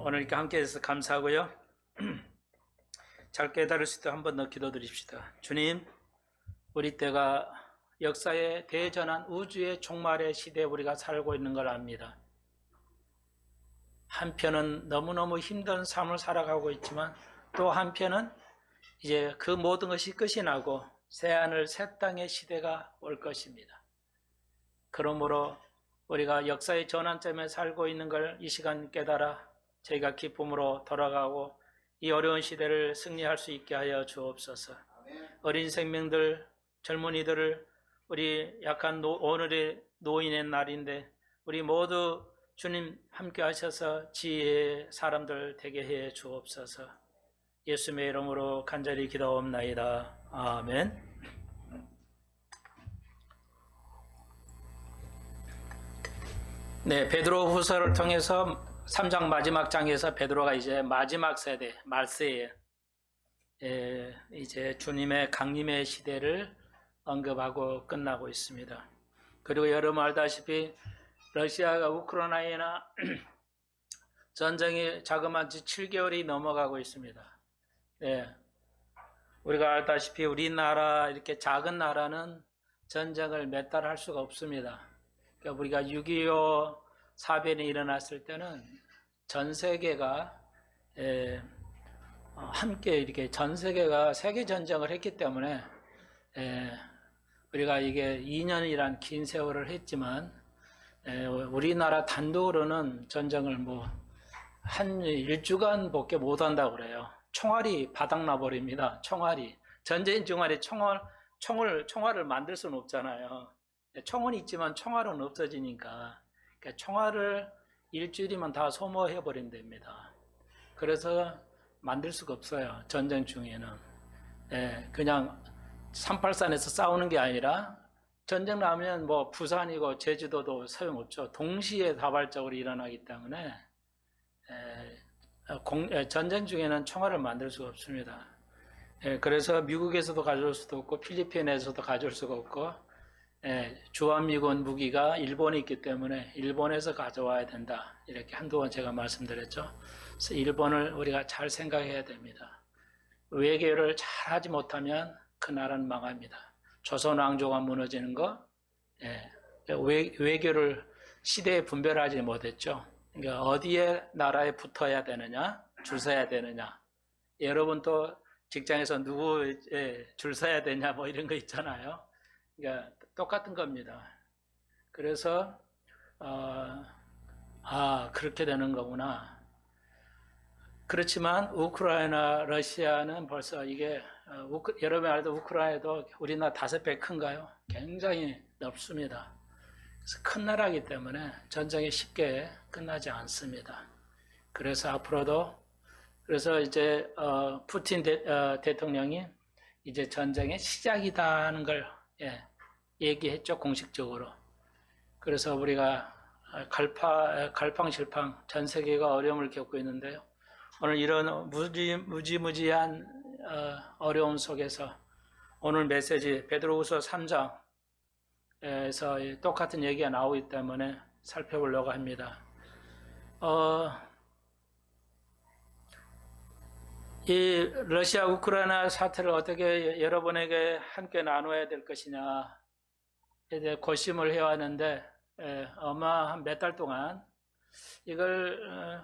오늘 이렇게 함께 해주셔서 감사하고요. 잘 깨달을 수 있도록 한 번 더 기도드립시다. 주님, 우리 때가 역사의 대전한 우주의 종말의 시대에 우리가 살고 있는 걸 압니다. 한편은 너무너무 힘든 삶을 살아가고 있지만 또 한편은 이제 그 모든 것이 끝이 나고 새하늘 새 땅의 시대가 올 것입니다. 그러므로 우리가 역사의 전환점에 살고 있는 걸 이 시간 깨달아 저희가 기쁨으로 돌아가고 이 어려운 시대를 승리할 수 있게 하여 주옵소서. 어린 생명들, 젊은이들을 우리 약한 오늘의 노인의 날인데 우리 모두 주님 함께 하셔서 지혜의 사람들 되게 해 주옵소서. 예수님의 이름으로 간절히 기도옵나이다. 아멘. 네, 베드로 후서를 통해서 3장 마지막 장에서 베드로가 이제 마지막 세대, 말세에 이제 주님의 강림의 시대를 언급하고 끝나고 있습니다. 그리고 여러분 알다시피 러시아가 우크라이나 전쟁이 자그마치 7개월이 넘어가고 있습니다. 네, 우리가 알다시피 우리나라 이렇게 작은 나라는 전쟁을 몇 달 할 수가 없습니다. 그러니까 우리가 6.25 사변이 일어났을 때는 전 세계가 함께 이렇게 전 세계가 세계 전쟁을 했기 때문에 우리가 이게 2년이란 긴 세월을 했지만 우리나라 단독으로는 전쟁을 한 1주간밖에 못 한다고 그래요. 총알이 바닥나 버립니다. 총알이 전쟁 중간에 총알을 만들 수는 없잖아요. 총은 있지만 총알은 없어지니까 그러니까 총알을 일주일이면 다 소모해 버린답니다. 그래서 만들 수가 없어요. 전쟁 중에는. 그냥 383에서 싸우는 게 아니라 전쟁 나면 부산이고 제주도도 소용없죠. 동시에 다발적으로 일어나기 때문에 전쟁 중에는 총알을 만들 수가 없습니다. 그래서 미국에서도 가져올 수도 없고 필리핀에서도 가져올 수가 없고 주한미군 무기가 일본에 있기 때문에 일본에서 가져와야 된다. 이렇게 한두 번 제가 말씀드렸죠. 그래서 일본을 우리가 잘 생각해야 됩니다. 외교를 잘 하지 못하면 그 나라는 망합니다. 조선 왕조가 무너지는 거, 외교를 시대에 분별하지 못했죠. 그러니까 어디에 나라에 붙어야 되느냐, 줄 서야 되느냐. 여러분 또 직장에서 누구 줄 서야 되냐 이런 거 있잖아요. 그러니까 똑같은 겁니다. 그래서 그렇게 되는 거구나. 그렇지만 우크라이나, 러시아는 벌써 이게 여러분이 알던 우크라이나도 우리나라 5배 큰가요? 굉장히 넓습니다. 그래서 큰 나라이기 때문에 전쟁이 쉽게 끝나지 않습니다. 그래서 앞으로도 그래서 이제 푸틴 대통령이 이제 전쟁의 시작이다 하는 걸 얘기했죠, 공식적으로. 그래서 우리가 갈팡질팡 전 세계가 어려움을 겪고 있는데요. 오늘 이런 무지무지한 어려움 속에서 오늘 메시지 베드로후서 3장에서 똑같은 얘기가 나오기 때문에 살펴보려고 합니다. 이 러시아 우크라이나 사태를 어떻게 여러분에게 함께 나눠야 될 것이냐에 대해 고심을 해왔는데 아마 한 몇 달 동안 이걸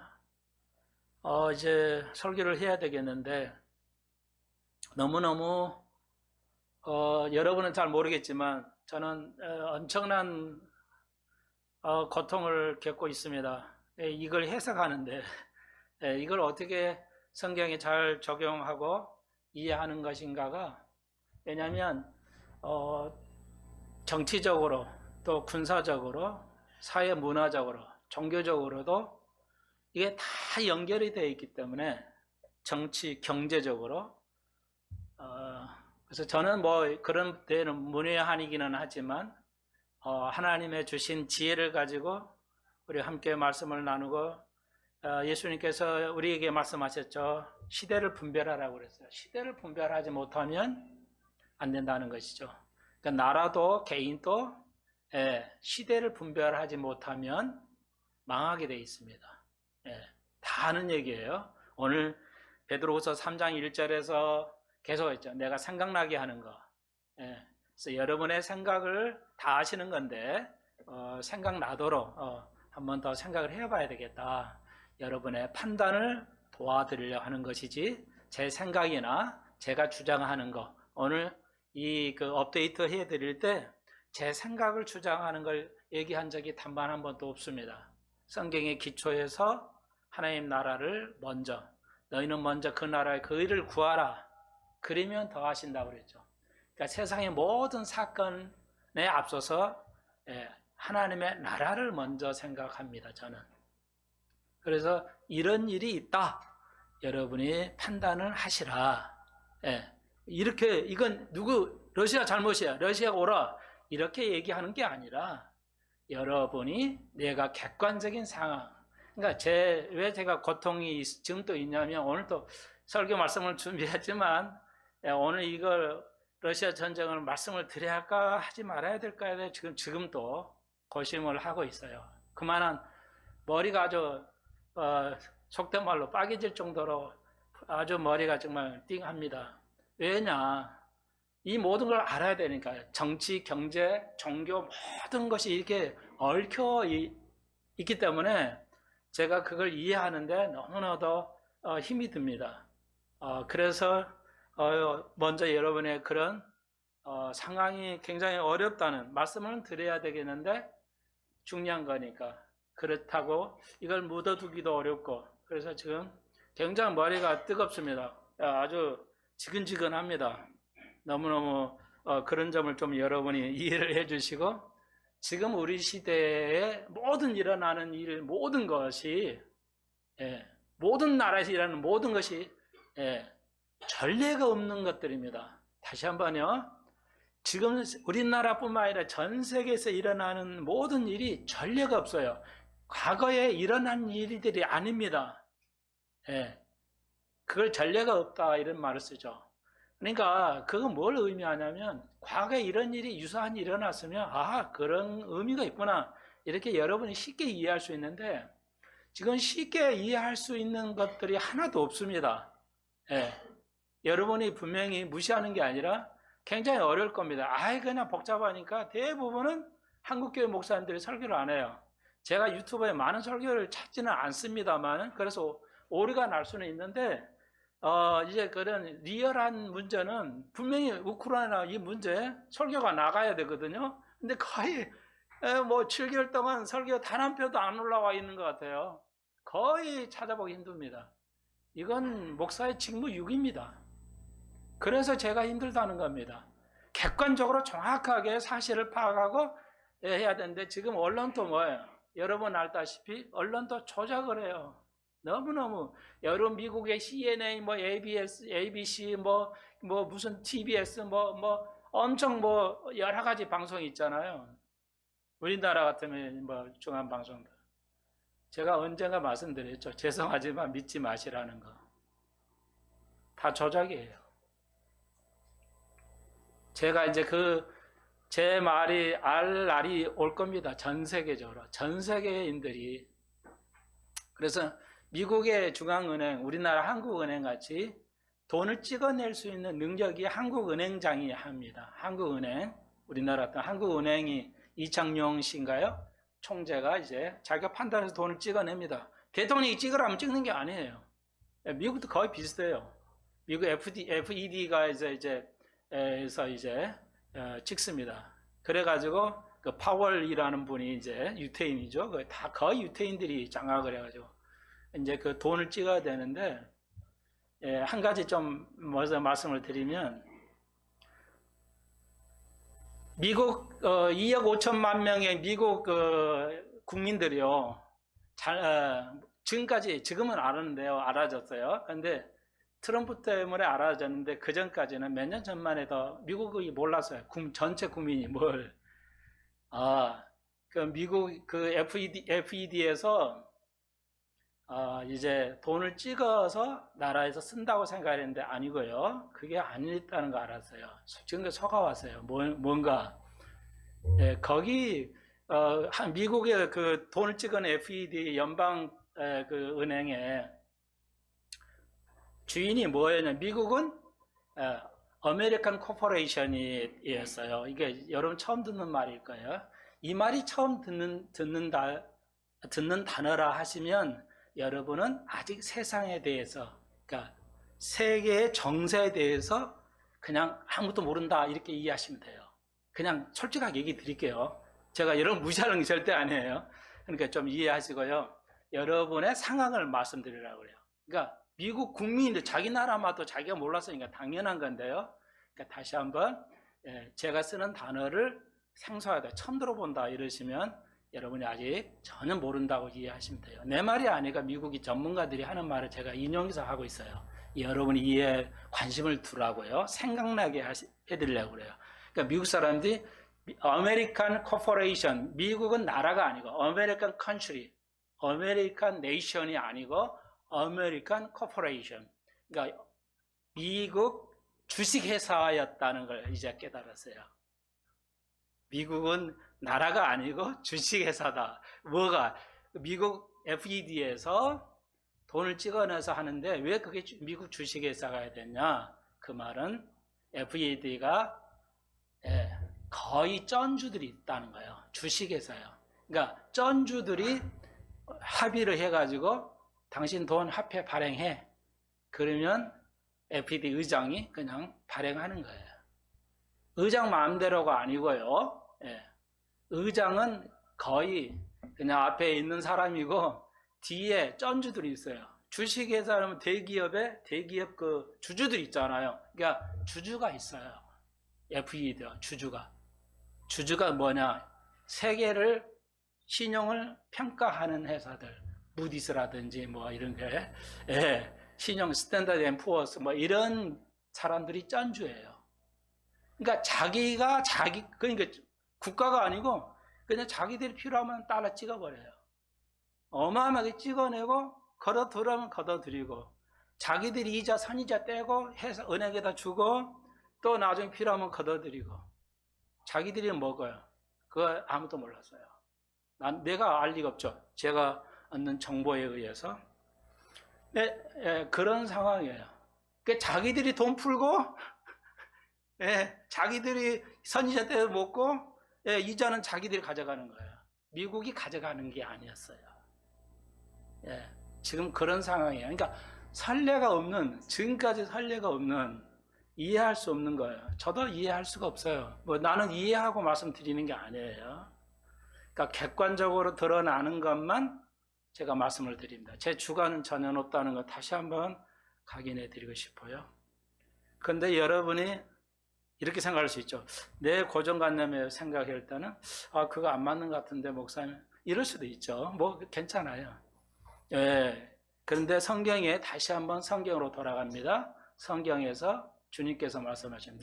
이제 설교를 해야 되겠는데 너무너무 여러분은 잘 모르겠지만 저는 엄청난 고통을 겪고 있습니다. 이걸 해석하는데 이걸 어떻게 성경에 잘 적용하고 이해하는 것인가가 왜냐하면 정치적으로 또 군사적으로 사회 문화적으로 종교적으로도 이게 다 연결이 되어 있기 때문에 정치 경제적으로 그래서 저는 그런 데는 문외한이기는 하지만 하나님의 주신 지혜를 가지고 우리 함께 말씀을 나누고 예수님께서 우리에게 말씀하셨죠. 시대를 분별하라고 그랬어요. 시대를 분별하지 못하면 안 된다는 것이죠. 그러니까 나라도 개인도 시대를 분별하지 못하면 망하게 되어 있습니다. 다 아는 얘기예요. 오늘 베드로후서 3장 1절에서 계속 했죠. 내가 생각나게 하는 거. 예. 그래서 여러분의 생각을 다 아시는 건데 생각나도록 한 번 더 생각을 해봐야 되겠다. 여러분의 판단을 도와드리려 하는 것이지 제 생각이나 제가 주장하는 거 오늘 그 업데이트 해드릴 때 제 생각을 주장하는 걸 얘기한 적이 단번 한 번도 없습니다. 성경의 기초에서 하나님 나라를 먼저 너희는 먼저 그 나라의 그 의를 구하라. 그러면 더 하신다고 그랬죠. 그러니까 세상의 모든 사건에 앞서서 하나님의 나라를 먼저 생각합니다. 저는. 그래서 이런 일이 있다. 여러분이 판단을 하시라. 이렇게 이건 러시아 잘못이야. 러시아가 오라. 이렇게 얘기하는 게 아니라 여러분이 내가 객관적인 상황. 그러니까 왜 제가 고통이 지금 또 있냐면 오늘 또 설교 말씀을 준비했지만 오늘 이걸 러시아 전쟁을 말씀을 드려야 할까 하지 말아야 될까 지금도 고심을 하고 있어요. 그만한 머리가 아주 속된 말로 빠개질 정도로 아주 머리가 정말 띵합니다. 왜냐? 이 모든 걸 알아야 되니까 정치, 경제, 종교 모든 것이 이렇게 얽혀 있기 때문에 제가 그걸 이해하는데 너무나도 힘이 듭니다. 그래서 먼저 여러분의 그런 상황이 굉장히 어렵다는 말씀을 드려야 되겠는데 중요한 거니까 그렇다고 이걸 묻어두기도 어렵고 그래서 지금 굉장히 머리가 뜨겁습니다. 아주 지근지근합니다. 너무너무 그런 점을 좀 여러분이 이해를 해주시고 지금 우리 시대에 모든 일어나는 일 모든 것이 모든 나라에서 일어나는 모든 것이 전례가 없는 것들입니다. 다시 한번요. 지금 우리나라뿐만 아니라 전 세계에서 일어나는 모든 일이 전례가 없어요. 과거에 일어난 일들이 아닙니다. 그걸 전례가 없다 이런 말을 쓰죠. 그러니까 그건 뭘 의미하냐면 과거에 이런 일이 유사한 일이 일어났으면 그런 의미가 있구나 이렇게 여러분이 쉽게 이해할 수 있는데 지금 쉽게 이해할 수 있는 것들이 하나도 없습니다. 여러분이 분명히 무시하는 게 아니라 굉장히 어려울 겁니다. 그냥 복잡하니까 대부분은 한국교회 목사님들이 설교를 안 해요. 제가 유튜브에 많은 설교를 찾지는 않습니다만 그래서 오류가 날 수는 있는데 이제 그런 리얼한 문제는 분명히 우크라이나 이 문제 설교가 나가야 되거든요. 근데 거의 7개월 동안 설교 단 한 표도 안 올라와 있는 것 같아요. 거의 찾아보기 힘듭니다. 이건 목사의 직무유기입니다. 그래서 제가 힘들다는 겁니다. 객관적으로 정확하게 사실을 파악하고 해야 되는데 지금 언론도 뭐예요? 여러분 알다시피 언론도 조작을 해요. 너무너무 여러분 미국의 CNN, ABS, ABC, 무슨 TBS, 엄청 여러 가지 방송이 있잖아요. 우리나라 같으면 중앙 방송들. 제가 언젠가 말씀드렸죠. 죄송하지만 믿지 마시라는 거. 다 조작이에요. 제가 이제 제 말이 알 날이 올 겁니다. 전 세계적으로. 전 세계인들이. 그래서 미국의 중앙은행, 우리나라 한국은행 같이 돈을 찍어낼 수 있는 능력이 한국은행장이 합니다. 한국은행, 우리나라 어떤 한국은행이 이창용 씨인가요? 총재가 이제 자기가 판단해서 돈을 찍어냅니다. 대통령이 찍으라면 찍는 게 아니에요. 미국도 거의 비슷해요. 미국 FED가 이제 찍습니다. 그래가지고 그 파월이라는 분이 이제 유태인이죠. 다 거의 유태인들이 장악을 해가지고 이제 그 돈을 찍어야 되는데 한 가지 좀 먼저 말씀을 드리면 미국 2억 5천만 명의 미국 국민들이요. 지금은 알았는데요. 알아졌어요. 근데 트럼프 때문에 알아졌는데 그 전까지는 몇 년 전만 해도 미국이 몰랐어요. 전체 국민이 뭘. 미국 FED에서 이제 돈을 찍어서 나라에서 쓴다고 생각했는데 아니고요. 그게 아니었다는 거 알았어요. 지금 속아왔어요. 뭔가. 거기 미국의 그 돈을 찍은 FED 연방 그 은행에 주인이 뭐였냐? 미국은 아메리칸 코퍼레이션이었어요. 이게 여러분 처음 듣는 말일 거예요. 이 말이 처음 듣는 단어라 하시면 여러분은 아직 세상에 대해서, 그러니까 세계의 정세에 대해서 그냥 아무것도 모른다 이렇게 이해하시면 돼요. 그냥 솔직하게 얘기 드릴게요. 제가 여러분 무시하는 게 절대 아니에요. 그러니까 좀 이해하시고요. 여러분의 상황을 말씀드리려고 그래요. 그러니까 미국 국민들 자기 나라마도 자기가 몰랐으니까 당연한 건데요. 그러니까 다시 한번 제가 쓰는 단어를 생소하다, 처음 들어본다 이러시면 여러분이 아직 전혀 모른다고 이해하시면 돼요. 내 말이 아니라 미국이 전문가들이 하는 말을 제가 인용해서 하고 있어요. 여러분이 이해에 관심을 두라고요. 생각나게 해드리려고 그래요. 그러니까 미국 사람들이 아메리칸 코퍼레이션, 미국은 나라가 아니고 아메리칸 컨트리, 아메리칸 네이션이 아니고 아메리칸 코퍼레이션. 그러니까 미국 주식회사였다는 걸 이제 깨달았어요. 미국은 나라가 아니고 주식회사다. 뭐가? 미국 FED에서 돈을 찍어내서 하는데 왜 그게 미국 주식회사가 됐냐? 그 말은 FED가 거의 쩐주들이 있다는 거예요. 주식회사요. 그러니까 쩐주들이 합의를 해가지고 당신 돈 화폐 발행해. 그러면 FED 의장이 그냥 발행하는 거예요. 의장 마음대로가 아니고요. 의장은 거의 그냥 앞에 있는 사람이고 뒤에 쩐주들이 있어요. 주식회사는 대기업 그 주주들이 있잖아요. 그러니까 주주가 있어요. FED 주주가 뭐냐? 세계를 신용을 평가하는 회사들, 무디스라든지 뭐 이런 게 신용 스탠다드 앤 푸어스 뭐 이런 사람들이 쩐주예요. 그러니까 그러니까 국가가 아니고 그냥 자기들이 필요하면 달러 찍어버려요. 어마어마하게 찍어내고 걷어들으면 걷어들이고 자기들이 이자 선이자 떼고 해서 은행에다 주고 또 나중에 필요하면 걷어들이고 자기들이 먹어요. 그거 아무도 몰랐어요. 내가 알 리가 없죠. 제가 얻는 정보에 의해서 그런 상황이에요. 그러니까 자기들이 돈 풀고 자기들이 선이자 떼서 먹고 이자는 자기들이 가져가는 거예요. 미국이 가져가는 게 아니었어요. 지금 그런 상황이에요. 그러니까 지금까지 선례가 없는, 이해할 수 없는 거예요. 저도 이해할 수가 없어요. 뭐 나는 이해하고 말씀드리는 게 아니에요. 그러니까 객관적으로 드러나는 것만 제가 말씀을 드립니다. 제 주관은 전혀 없다는 거 다시 한번 각인해 드리고 싶어요. 그런데 여러분이 이렇게 생각할 수 있죠. 내 고정관념에 생각할 때는 그거 안 맞는 것 같은데 목사님, 이럴 수도 있죠. 뭐 괜찮아요. 그런데 성경에 다시 한번 성경으로 돌아갑니다. 성경에서 주님께서 말씀하신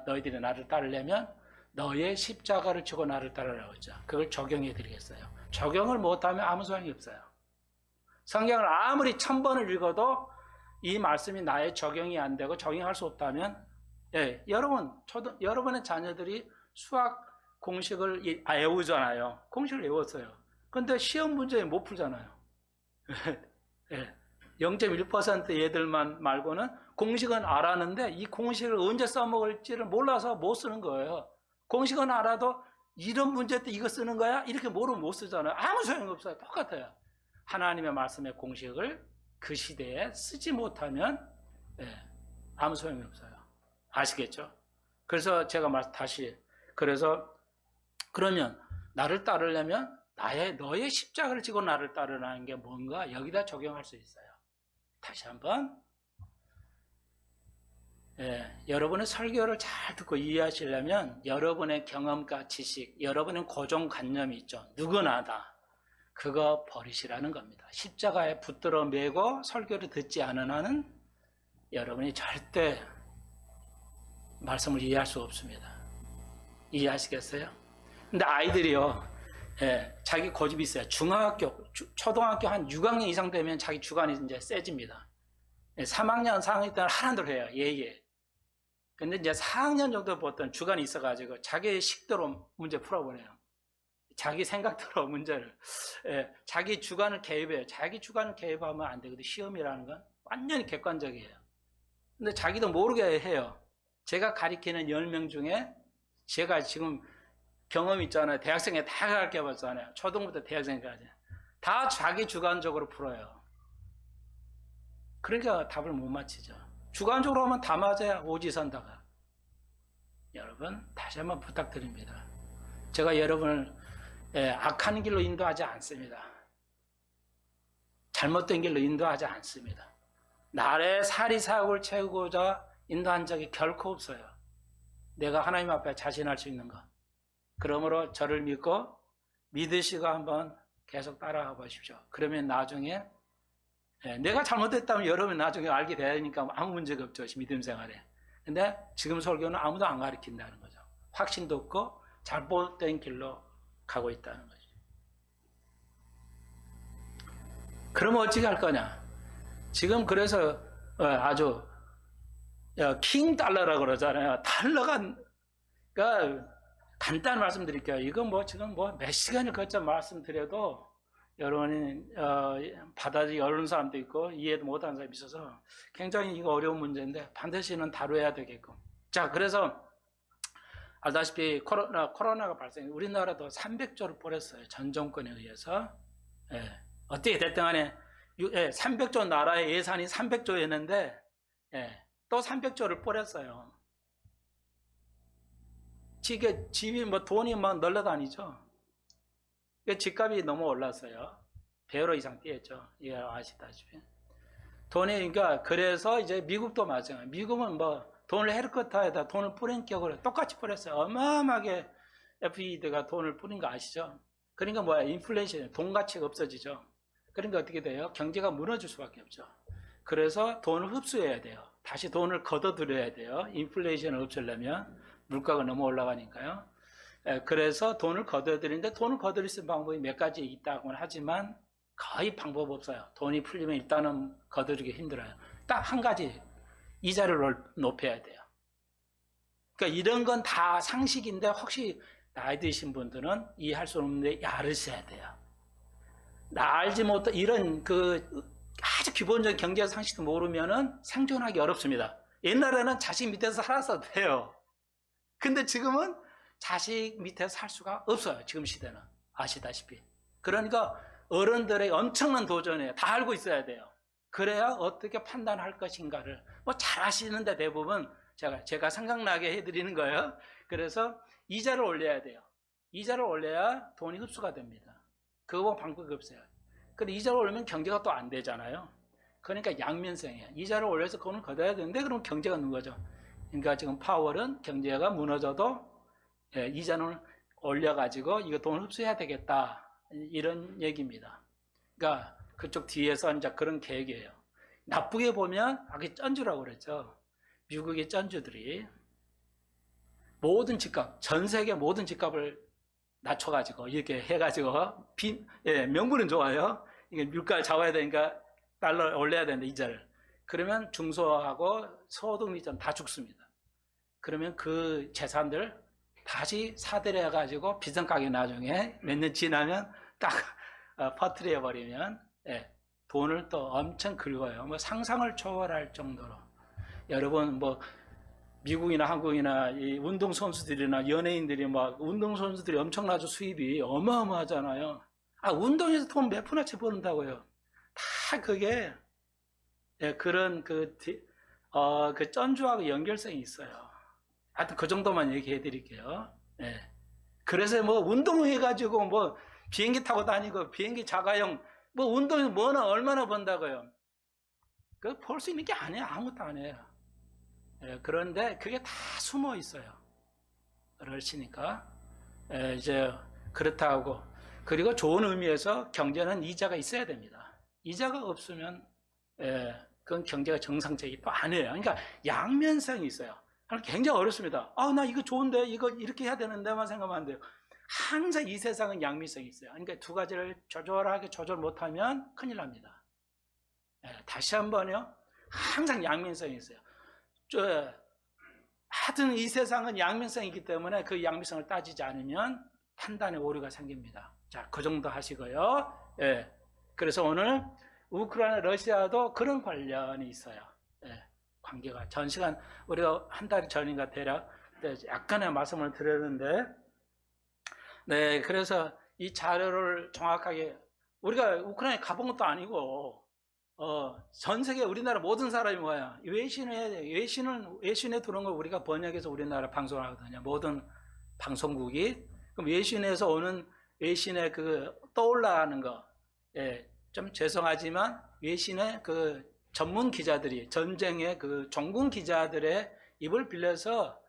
너희들이 나를 따르려면 너의 십자가를 지고 나를 따르라고 했죠. 그걸 적용해 드리겠어요. 적용을 못하면 아무 소용이 없어요. 성경을 아무리 1000번을 읽어도 이 말씀이 나의 적용이 안 되고 적용할 수 없다면 여러분의 자녀들이 수학 공식을 외우잖아요. 공식을 외웠어요. 근데 시험 문제에 못 풀잖아요. 0.1% 애들만 말고는 공식은 알았는데 이 공식을 언제 써먹을지를 몰라서 못 쓰는 거예요. 공식은 알아도 이런 문제 때 이거 쓰는 거야? 이렇게 모르면 못 쓰잖아요. 아무 소용이 없어요. 똑같아요. 하나님의 말씀의 공식을 그 시대에 쓰지 못하면 아무 소용이 없어요. 아시겠죠? 그래서 제가 그러면 나를 따르려면 너의 십자가를 지고 나를 따르라는 게 뭔가 여기다 적용할 수 있어요. 다시 한번 여러분의 설교를 잘 듣고 이해하시려면 여러분의 경험과 지식, 여러분의 고정관념이 있죠. 누구나 다 그거 버리시라는 겁니다. 십자가에 붙들어 매고 설교를 듣지 않은 한은 여러분이 절대 말씀을 이해할 수 없습니다. 이해하시겠어요? 근데 아이들이요, 자기 고집이 있어요. 초등학교 한 6학년 이상 되면 자기 주관이 이제 세집니다. 3학년, 4학년 때는 하나도 해요. 근데 이제 4학년 정도 보통 주관이 있어가지고 자기의 식대로 문제 풀어보내요. 자기 생각대로 문제를, 자기 주관을 개입해요. 자기 주관을 개입하면 안 되거든요. 시험이라는 건 완전히 객관적이에요. 근데 자기도 모르게 해요. 제가 가리키는 10명 중에 제가 지금 경험 있잖아요. 대학생에 다 가르쳐 봤잖아요. 초등부터 대학생까지. 다 자기 주관적으로 풀어요. 그러니까 답을 못 맞히죠. 주관적으로 하면 다 맞아야 오지선다가. 여러분, 다시 한번 부탁드립니다. 제가 여러분을 악한 길로 인도하지 않습니다. 잘못된 길로 인도하지 않습니다. 나의 사리사욕을 채우고자 인도한 적이 결코 없어요. 내가 하나님 앞에 자신할 수 있는 것. 그러므로 저를 믿고 믿으시고 한번 계속 따라가 보십시오. 그러면 나중에 내가 잘못했다면 여러분이 나중에 알게 되니까 아무 문제가 없죠. 믿음 생활에. 근데 지금 설교는 아무도 안 가르친다는 거죠. 확신도 없고 잘못된 길로 가고 있다는 거죠. 그러면 어떻게 할 거냐? 지금 그래서 아주 킹 달러라고 그러잖아요. 달러가, 그러니까 간단히 말씀드릴게요. 이건 뭐 지금 뭐 몇 시간을 거쳐 말씀드려도 여러분이 받아들이기 어려운 사람도 있고 이해도 못하는 사람이 있어서 굉장히 이거 어려운 문제인데 반드시는 다뤄야 되겠고. 자, 그래서 알다시피 코로나가 발생해 우리나라도 300조를 뿌렸어요. 전 정권에 의해서. 어떻게 됐든 간에 300조 나라의 예산이 300조였는데 또 300조를 뿌렸어요. 집이 뭐 돈이 막 널려다니죠. 집값이 너무 올랐어요. 배로 이상 뛰었죠. 이거 아시다시피. 돈이, 그러니까, 그래서 이제 미국도 마찬가지예요. 미국은 뭐, 돈을 헤리코프터에다 돈을 뿌린 격으로 똑같이 뿌렸어요. 어마어마하게 FED가 돈을 뿌린 거 아시죠? 그러니까 뭐야, 인플레이션, 돈 가치가 없어지죠. 그러니까 어떻게 돼요? 경제가 무너질 수밖에 없죠. 그래서 돈을 흡수해야 돼요. 다시 돈을 걷어들여야 돼요. 인플레이션을 없애려면. 물가가 너무 올라가니까요. 그래서 돈을 걷어들이는데 돈을 거둬들일 수 있는 방법이 몇 가지 있다고는 하지만 거의 방법 없어요. 돈이 풀리면 일단은 거둬들이기 힘들어요. 딱 한 가지, 이자를 높여야 돼요. 그러니까 이런 건 다 상식인데 혹시 나이 드신 분들은 이해할 수 없는데 알으셔야 돼요. 나 알지 못한 이런 아주 기본적인 경제 상식도 모르면은 생존하기 어렵습니다. 옛날에는 자식 밑에서 살았어도 돼요. 근데 지금은 자식 밑에서 살 수가 없어요. 지금 시대는. 아시다시피. 그러니까 어른들의 엄청난 도전이에요. 다 알고 있어야 돼요. 그래야 어떻게 판단할 것인가를 뭐 잘 아시는데 대부분 제가 생각나게 해드리는 거예요. 그래서 이자를 올려야 돼요. 이자를 올려야 돈이 흡수가 됩니다. 그거 방법이 없어요. 근데 이자를 올리면 경제가 또 안 되잖아요. 그러니까 양면성이에요. 이자를 올려서 돈을 걷어야 되는데 그럼 경제가 없는 거죠. 그러니까 지금 파월은 경제가 무너져도 이자는 올려가지고 이거 돈을 흡수해야 되겠다. 이런 얘기입니다. 그러니까 그쪽 뒤에서 이제 그런 계획이에요. 나쁘게 보면 아까 쩐주라고 그랬죠. 미국의 쩐주들이 모든 집값, 전 세계 모든 집값을 낮춰가지고 이렇게 해가지고 명분은 좋아요. 이게 물가를 잡아야 되니까 달러 올려야 되는데 이자를. 그러면 중소하고 소득민점 다 죽습니다. 그러면 그 재산들 다시 사들여가지고 비싼 가게 나중에 몇 년 지나면 딱 퍼뜨려 버리면 돈을 또 엄청 긁어요. 뭐 상상을 초월할 정도로. 여러분 뭐 미국이나 한국이나 이 운동선수들이나 연예인들이 막 운동선수들이 엄청나죠. 수입이 어마어마하잖아요. 운동에서 돈 몇 푼어치 버는다고요. 다 그게 그런 그 쩐주하고 연결성이 있어요. 하여튼 그 정도만 얘기해 드릴게요. 그래서 뭐 운동해가지고 뭐 비행기 타고 다니고 비행기 자가용 뭐 운동이 뭐나 얼마나 번다고요. 그 볼 수 있는 게 아니에요. 아무것도 아니에요. 그런데 그게 다 숨어 있어요. 그러시니까 이제 그렇다고 그리고 좋은 의미에서 경제는 이자가 있어야 됩니다. 이자가 없으면 그건 경제가 정상적이도 아니에요. 그러니까 양면성이 있어요. 굉장히 어렵습니다. 나 이거 좋은데 이거 이렇게 해야 되는데만 생각하면 안 돼요. 항상 이 세상은 양면성이 있어요. 그러니까 두 가지를 조절하게 조절 못하면 큰일 납니다. 다시 한번요. 항상 양면성이 있어요. 하여튼 이 세상은 양면성이기 때문에 그 양면성을 따지지 않으면 판단에 오류가 생깁니다. 자, 그 정도 하시고요. 예. 그래서 오늘 우크라이나 러시아도 그런 관련이 있어요. 예. 관계가 전 시간 우리가 한 달 전인가 대략 약간의 말씀을 드렸는데, 네, 그래서 이 자료를 정확하게 우리가 우크라이나에 가본 것도 아니고 전 세계 우리나라 모든 사람이 뭐야? 외신에 들어온 걸 우리가 번역해서 우리나라 방송을 하거든요. 모든 방송국이. 그럼 외신에서 오는 외신의 그 떠올라가는 거, 예, 좀 죄송하지만 외신의 그 전문 기자들이 전쟁의 그 종군 기자들의 입을 빌려서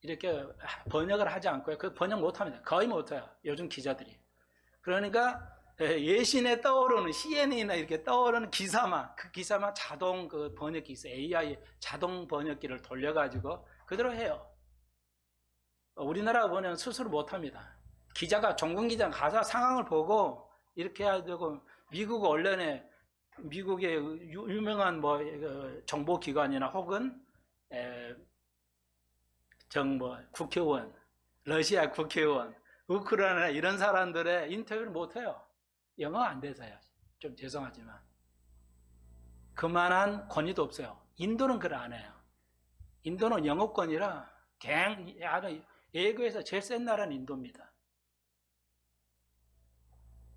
이렇게 번역을 하지 않고요. 그 번역 못합니다. 거의 못해요. 요즘 기자들이. 그러니까 예신에 떠오르는 CNN이나 이렇게 떠오르는 기사만, 그 기사만 자동 그 번역기 있어요. AI 자동 번역기를 돌려가지고 그대로 해요. 우리나라 보면 스스로 못합니다. 기자가 종군 기자 가서 상황을 보고 이렇게 해야 되고, 미국 언론에 미국의 유명한 뭐 정보기관이나 혹은 국회의원, 러시아 국회의원, 우크라이나 이런 사람들의 인터뷰를 못해요. 영어 안 돼서요. 좀 죄송하지만. 그만한 권위도 없어요. 인도는 그걸 안 해요. 인도는 영어권이라 외국에서 제일 센 나라는 인도입니다.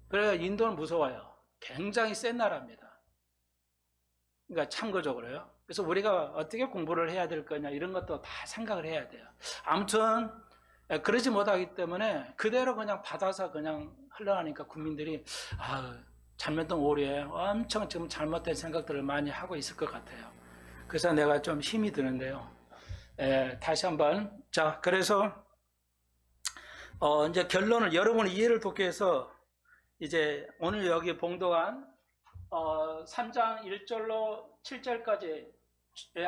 그래서 인도는 무서워요. 굉장히 센 나라입니다. 그러니까 참고적으로요. 그래서 우리가 어떻게 공부를 해야 될 거냐 이런 것도 다 생각을 해야 돼요. 아무튼 그러지 못하기 때문에 그대로 그냥 받아서 그냥 흘러가니까 국민들이 잘못된 오류에 엄청 지금 잘못된 생각들을 많이 하고 있을 것 같아요. 그래서 내가 좀 힘이 드는데요. 다시 한번 자, 그래서 이제 결론을 여러분의 이해를 돕기 위해서 이제 오늘 여기 봉독한 3장 1절로 7절까지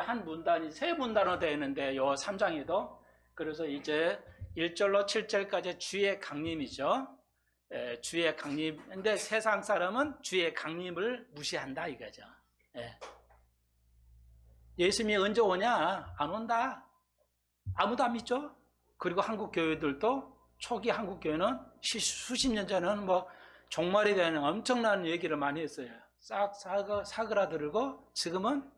한 문단이 세 문단으로 되어 있는데 요 3장에도 그래서 이제 1절로 7절까지 주의 강림이죠. 주의 강림. 근데 세상 사람은 주의 강림을 무시한다 이거죠. 예수님이 언제 오냐? 안 온다. 아무도 안 믿죠? 그리고 한국 교회들도 초기 한국 교회는 수십 년 전에는 뭐 종말에 대한 엄청난 얘기를 많이 했어요. 싹 사그라들고 지금은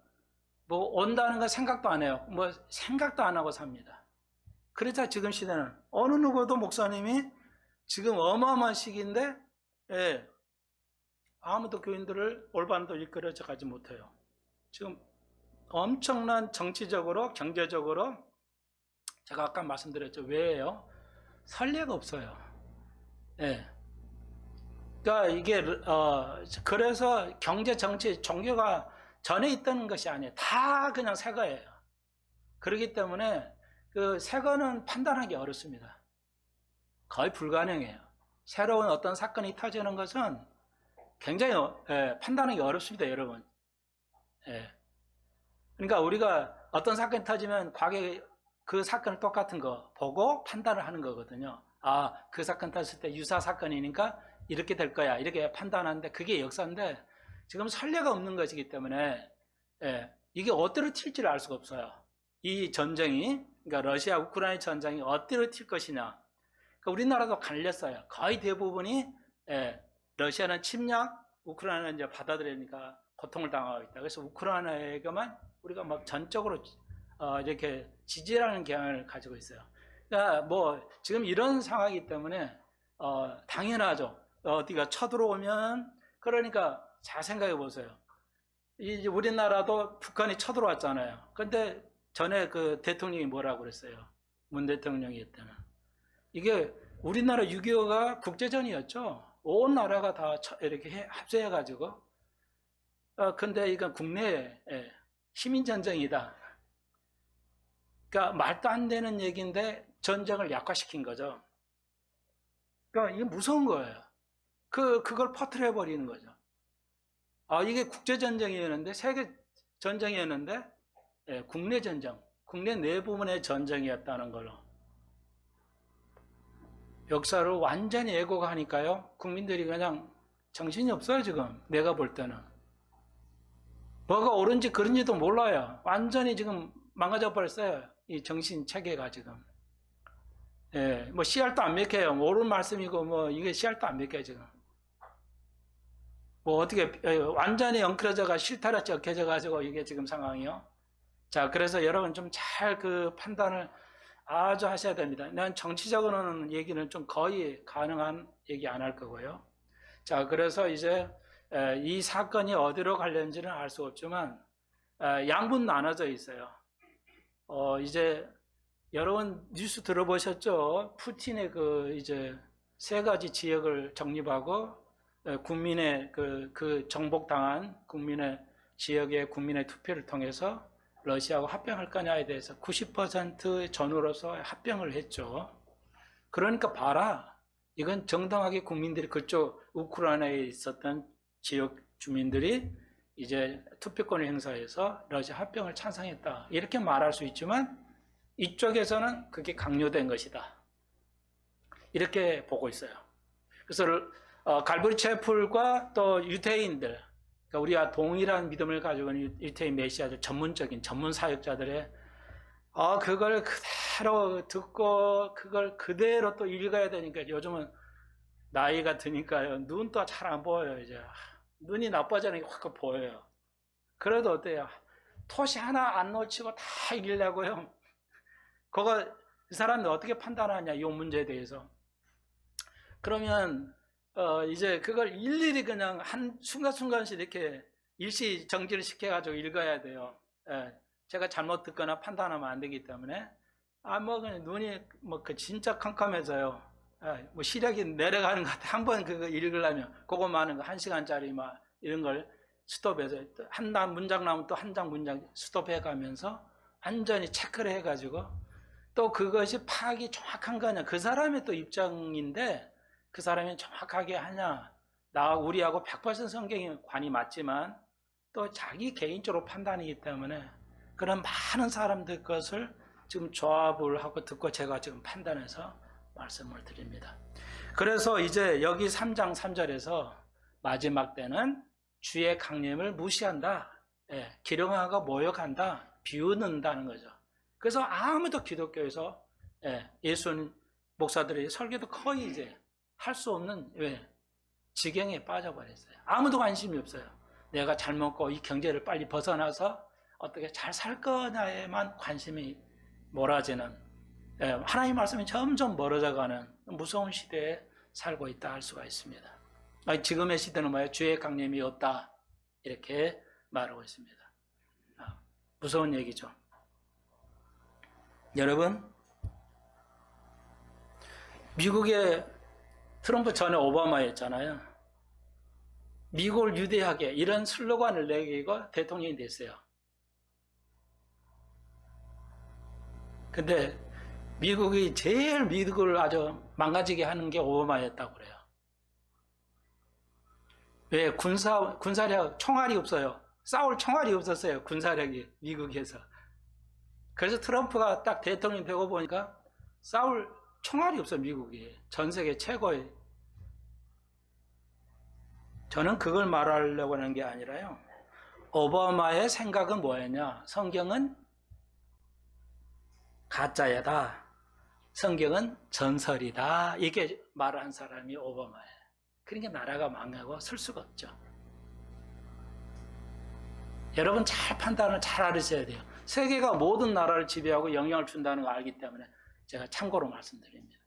뭐 온다는 거 생각도 안 해요. 뭐 생각도 안 하고 삽니다. 그래서 지금 시대는 어느 누구도 목사님이 지금 어마어마한 시기인데 아무도 교인들을 올바로 이끌어져 가지 못해요. 지금 엄청난 정치적으로 경제적으로 제가 아까 말씀드렸죠. 왜요? 선례가 없어요. 그러니까 이게 그래서 경제, 정치, 종교가 전에 있던 것이 아니에요. 다 그냥 새 거예요. 그렇기 때문에 그 새 거는 판단하기 어렵습니다. 거의 불가능해요. 새로운 어떤 사건이 터지는 것은 굉장히 판단하기 어렵습니다, 여러분. 그러니까 우리가 어떤 사건이 터지면 과거에 그 사건을 똑같은 거 보고 판단을 하는 거거든요. 그 사건 터졌을 때 유사 사건이니까 이렇게 될 거야. 이렇게 판단하는데 그게 역사인데 지금 선례가 없는 것이기 때문에 이게 어디로 튈지를 알 수가 없어요. 이 전쟁이, 그러니까 러시아 우크라이나 전쟁이 어디로 튈 것이냐. 그러니까 우리나라도 갈렸어요. 거의 대부분이 러시아는 침략, 우크라이나는 이제 받아들이니까 고통을 당하고 있다. 그래서 우크라이나에게만 우리가 막 전적으로 이렇게 지지라는 경향을 가지고 있어요. 그러니까 뭐 지금 이런 상황이기 때문에 당연하죠. 어디가 쳐들어오면 그러니까 잘 생각해 보세요. 이제 우리나라도 북한이 쳐들어왔잖아요. 근데 전에 그 대통령이 뭐라고 그랬어요? 문 대통령이 때는 이게 우리나라 6.25가 국제전이었죠. 온 나라가 다 이렇게 합세해가지고 근데 이건 국내 시민전쟁이다. 그러니까 말도 안 되는 얘기인데 전쟁을 약화시킨 거죠. 그러니까 이게 무서운 거예요. 그걸 퍼뜨려 버리는 거죠. 이게 국제전쟁이었는데, 세계전쟁이었는데, 국내 전쟁, 국내 내부문의 전쟁이었다는 걸로. 역사를 완전히 왜곡하니까요, 국민들이 그냥 정신이 없어요, 지금. 내가 볼 때는. 뭐가 옳은지 그른지도 몰라요. 완전히 지금 망가져 버렸어요. 이 정신 체계가 지금. 예, 뭐 씨알도 안 맥혀요. 옳은 말씀이고 뭐 이게 씨알도 안 맥혀요 지금. 뭐 어떻게 완전히 엉클어져가 실타래 쩍혀져 가지고 이게 지금 상황이요. 자, 그래서 여러분 좀 잘 그 판단을 아주 하셔야 됩니다. 난 정치적으로는 얘기는 좀 거의 가능한 얘기 안 할 거고요. 자, 그래서 이제 이 사건이 어디로 관련지는 알 수 없지만 양분 나눠져 있어요. 이제 여러분 뉴스 들어보셨죠? 푸틴의 그 이제 세 가지 지역을 정립하고 국민의 그 정복당한 국민의 지역의 국민의 투표를 통해서 러시아하고 합병할 거냐에 대해서 90% 전후로서 합병을 했죠. 그러니까 봐라. 이건 정당하게 국민들이 그쪽 우크라이나에 있었던 지역 주민들이 이제 투표권을 행사해서 러시아 합병을 찬성했다. 이렇게 말할 수 있지만 이쪽에서는 그게 강요된 것이다. 이렇게 보고 있어요. 그래서 갈브리체프과 또 유대인들, 그러니까 우리와 동일한 믿음을 가지고 있는 유대인 메시아들, 전문 사역자들의 그걸 그대로 듣고 그걸 그대로 또 읽어야 되니까 요즘은 나이가 드니까요. 눈도 잘 안 보여요. 이제 눈이 나빠지는 게 확 보여요. 그래도 어때요? 토시 하나 안 놓치고 다 읽으려고요. 그거 그 사람들 어떻게 판단하냐 이 문제에 대해서. 그러면 이제 그걸 일일이 그냥 한 순간순간씩 이렇게 일시 정지를 시켜가지고 읽어야 돼요. 예, 제가 잘못 듣거나 판단하면 안 되기 때문에 뭐 그냥 눈이 뭐 그 진짜 캄캄해져요. 예, 뭐 시력이 내려가는 것 같아. 한번 그거 읽으려면 그거 많은 거 1시간짜리 막 이런 걸 스톱해서 한 문장 나오면 또 한 장 문장 스톱해가면서 완전히 체크를 해가지고 또 그것이 파악이 정확한 거냐 그 사람의 또 입장인데 그 사람이 정확하게 하냐 우리하고 100% 성경이 관이 맞지만 또 자기 개인적으로 판단이기 때문에 그런 많은 사람들 것을 지금 조합을 하고 듣고 제가 지금 판단해서 말씀을 드립니다. 그래서 이제 여기 3장 3절에서 마지막 때는 주의 강림을 무시한다. 기령하고 모욕한다. 비웃는다는 거죠. 그래서 아무도 기독교에서 예수님 목사들의 설교도 거의 이제 할 수 없는 지경에 빠져버렸어요. 아무도 관심이 없어요. 내가 잘 먹고 이 경제를 빨리 벗어나서 어떻게 잘 살 거냐에만 관심이 몰아지는 하나님 말씀이 점점 멀어져가는 무서운 시대에 살고 있다 할 수가 있습니다. 지금의 시대는 뭐예요? 주의 강림이 없다 이렇게 말하고 있습니다. 무서운 얘기죠. 여러분, 미국의 트럼프 전에 오바마였잖아요. 미국을 유대하게 이런 슬로건을 내기고 대통령이 됐어요. 근데 미국이 제일 미국을 아주 망가지게 하는 게 오바마였다고 그래요. 왜? 군사력, 총알이 없어요. 싸울 총알이 없었어요. 군사력이 미국에서. 그래서 트럼프가 딱 대통령 되고 보니까 싸울 총알이 없어 미국이. 전 세계 최고의. 저는 그걸 말하려고 하는 게 아니라요. 오바마의 생각은 뭐였냐? 성경은 가짜야다. 성경은 전설이다. 이게 말한 사람이 오바마예요. 그러니까 나라가 망하고 설 수가 없죠. 여러분 잘 판단을 잘 알으셔야 돼요. 세계가 모든 나라를 지배하고 영향을 준다는 거 알기 때문에 제가 참고로 말씀드립니다.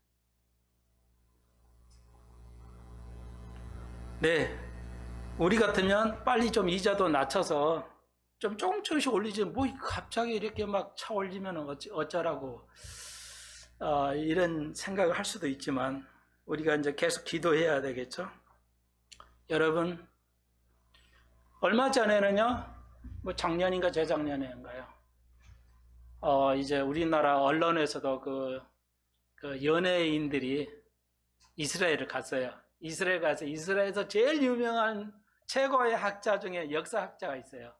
네, 우리 같으면 빨리 좀 이자도 낮춰서 좀 조금씩 올리지 뭐 갑자기 이렇게 막 차 올리면 어쩌라고 이런 생각을 할 수도 있지만 우리가 이제 계속 기도해야 되겠죠. 여러분 얼마 전에는요, 뭐 작년인가 재작년인가요? 이제 우리나라 언론에서도 그 연예인들이 이스라엘을 갔어요. 이스라엘 가서 이스라엘에서 제일 유명한 최고의 학자 중에 역사학자가 있어요.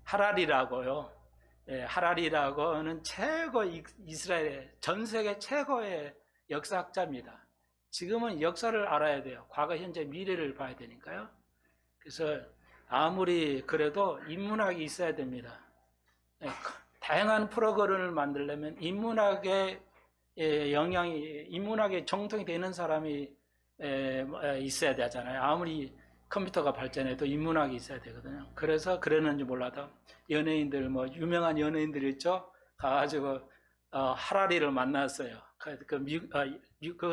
하라리라고요. 하라리라고는 이스라엘의 전 세계 최고의 역사학자입니다. 지금은 역사를 알아야 돼요. 과거, 현재, 미래를 봐야 되니까요. 그래서 아무리 그래도 인문학이 있어야 됩니다. 다양한 프로그램을 만들려면 인문학의 인문학에 정통이 되는 사람이 있어야 되잖아요. 아무리 컴퓨터가 발전해도 인문학이 있어야 되거든요. 그래서 그랬는지 몰라도 연예인들, 뭐 유명한 연예인들 있죠. 가가지고 하라리를 만났어요.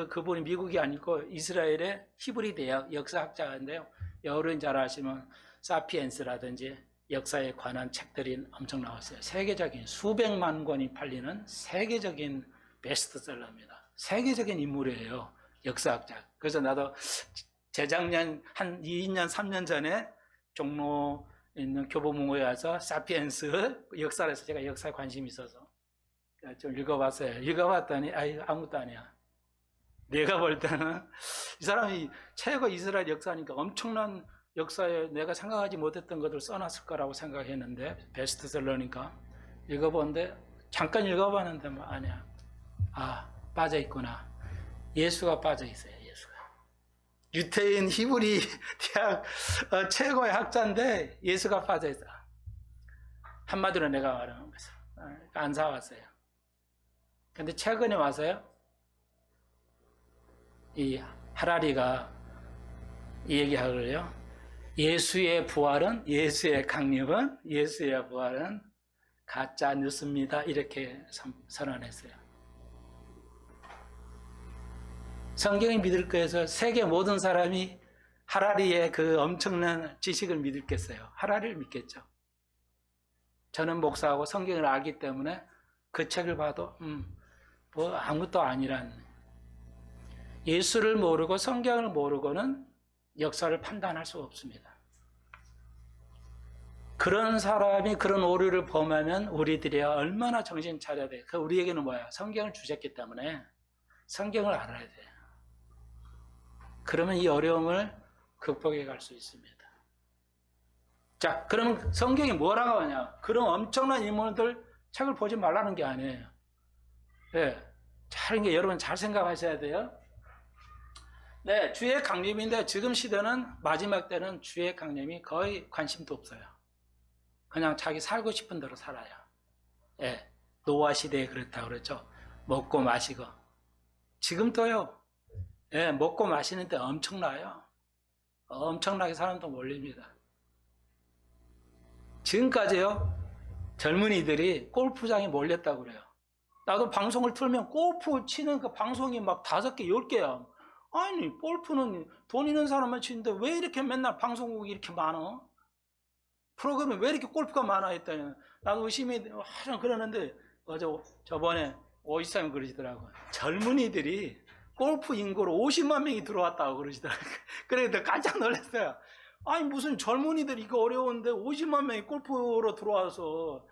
그분이 미국이 아니고 이스라엘의 히브리 대학 역사학자인데요. 여러분 잘 아시면 사피엔스라든지 역사에 관한 책들이 엄청 나왔어요. 세계적인 수백만 권이 팔리는 세계적인 베스트셀러입니다. 세계적인 인물이에요. 역사학자. 그래서 나도 재작년 한 2년 3년 전에 종로 있는 교보문고에 와서 사피엔스 역사를 해서 제가 역사에 관심이 있어서 좀 읽어봤어요. 읽어봤더니 아무것도 아니야. 내가 볼 때는 이 사람이 최고 이스라엘 역사니까 엄청난 역사에 내가 생각하지 못했던 것을 써놨을 거라고 생각했는데 베스트셀러니까 읽어보는데 잠깐 읽어봤는데 뭐 아니야. 빠져있구나. 예수가 빠져있어요. 예수가. 유태인 히브리 대학 최고의 학자인데 예수가 빠져있어. 한마디로 내가 말하는 거죠. 안 사왔어요. 근데 최근에 와서요. 이 하라리가 이 얘기하고요. 예수의 부활은, 예수의 강림은, 예수의 부활은 가짜 뉴스입니다. 이렇게 선언했어요. 성경이 믿을 거에서 세계 모든 사람이 하라리의 그 엄청난 지식을 믿겠어요. 하라리를 믿겠죠. 저는 목사하고 성경을 알기 때문에 그 책을 봐도 뭐 아무것도 아니란. 예수를 모르고 성경을 모르고는 역사를 판단할 수 없습니다. 그런 사람이 그런 오류를 범하면 우리들이 얼마나 정신 차려야 돼. 그 우리에게는 뭐야? 성경을 주셨기 때문에 성경을 알아야 돼요. 그러면 이 어려움을 극복해 갈 수 있습니다. 자, 그러면 성경이 뭐라고 하냐? 그런 엄청난 인물들 책을 보지 말라는 게 아니에요. 네, 여러분 잘 생각하셔야 돼요. 네, 주의 강림인데 지금 시대는 마지막 때는 주의 강림이 거의 관심도 없어요. 그냥 자기 살고 싶은 대로 살아요. 예, 노아 시대에 그렇다고 그랬죠. 먹고 마시고. 지금도요. 예, 먹고 마시는데 엄청나요. 엄청나게 사람도 몰립니다. 지금까지요. 젊은이들이 골프장에 몰렸다고 그래요. 나도 방송을 틀면 골프 치는 그 방송이 막 5개, 10개야. 아니, 골프는 돈 있는 사람만 치는데 왜 이렇게 맨날 방송국이 이렇게 많아? 프로그램에 왜 이렇게 골프가 많아 했더니 나도 의심이 하려 그러는데 저번에 오이사님 그러시더라고요. 젊은이들이 골프 인구로 50만 명이 들어왔다고 그러시더라고요. 그래서 깜짝 놀랐어요. 아니 무슨 젊은이들 이거 어려운데 50만 명이 골프로 들어와서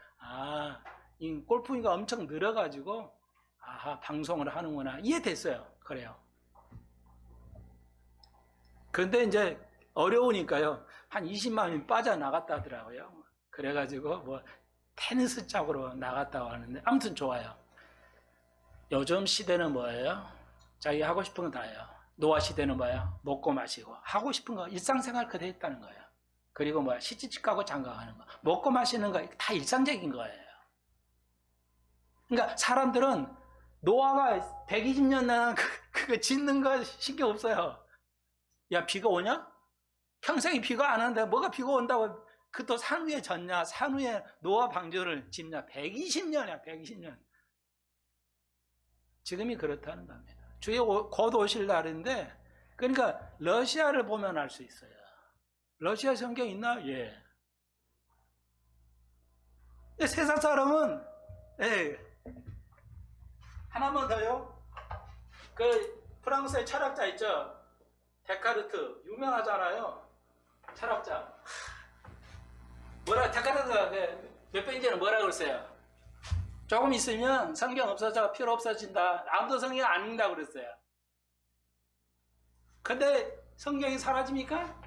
이 골프인가 엄청 늘어가지고 방송을 하는구나 이해됐어요. 그래요. 그런데 이제 어려우니까요. 한 20만 명이 빠져나갔다 하더라고요. 그래가지고 뭐 테니스 쪽으로 나갔다고 하는데 아무튼 좋아요. 요즘 시대는 뭐예요? 자기 하고 싶은 거 다 해요. 노아 시대는 뭐예요? 먹고 마시고 하고 싶은 거 일상생활 그대로 했다는 거예요. 그리고 뭐야? 시집 가고 장가가는 거 먹고 마시는 거 다 일상적인 거예요. 그러니까 사람들은 노아가 120년 난 그거 짓는 거 신경 없어요. 야 비가 오냐? 평생이 비가 안 오는데 뭐가 비가 온다고 그 또 산 위에 졌냐? 산 위에 노아 방주를 짓냐? 120년이야 120년. 지금이 그렇다는 겁니다. 주의 곧 오실 날인데 그러니까 러시아를 보면 알 수 있어요. 러시아 성경 있나? 예. 세상 사람은 하나만 더요. 그 프랑스의 철학자 있죠? 데카르트 유명하잖아요. 철학자. 데카르트가 몇 번 전에 뭐라 그랬어요? 조금 있으면 성경 없어져 필요 없어진다. 아무도 성경 안 읽는다고 그랬어요. 근데 성경이 사라집니까?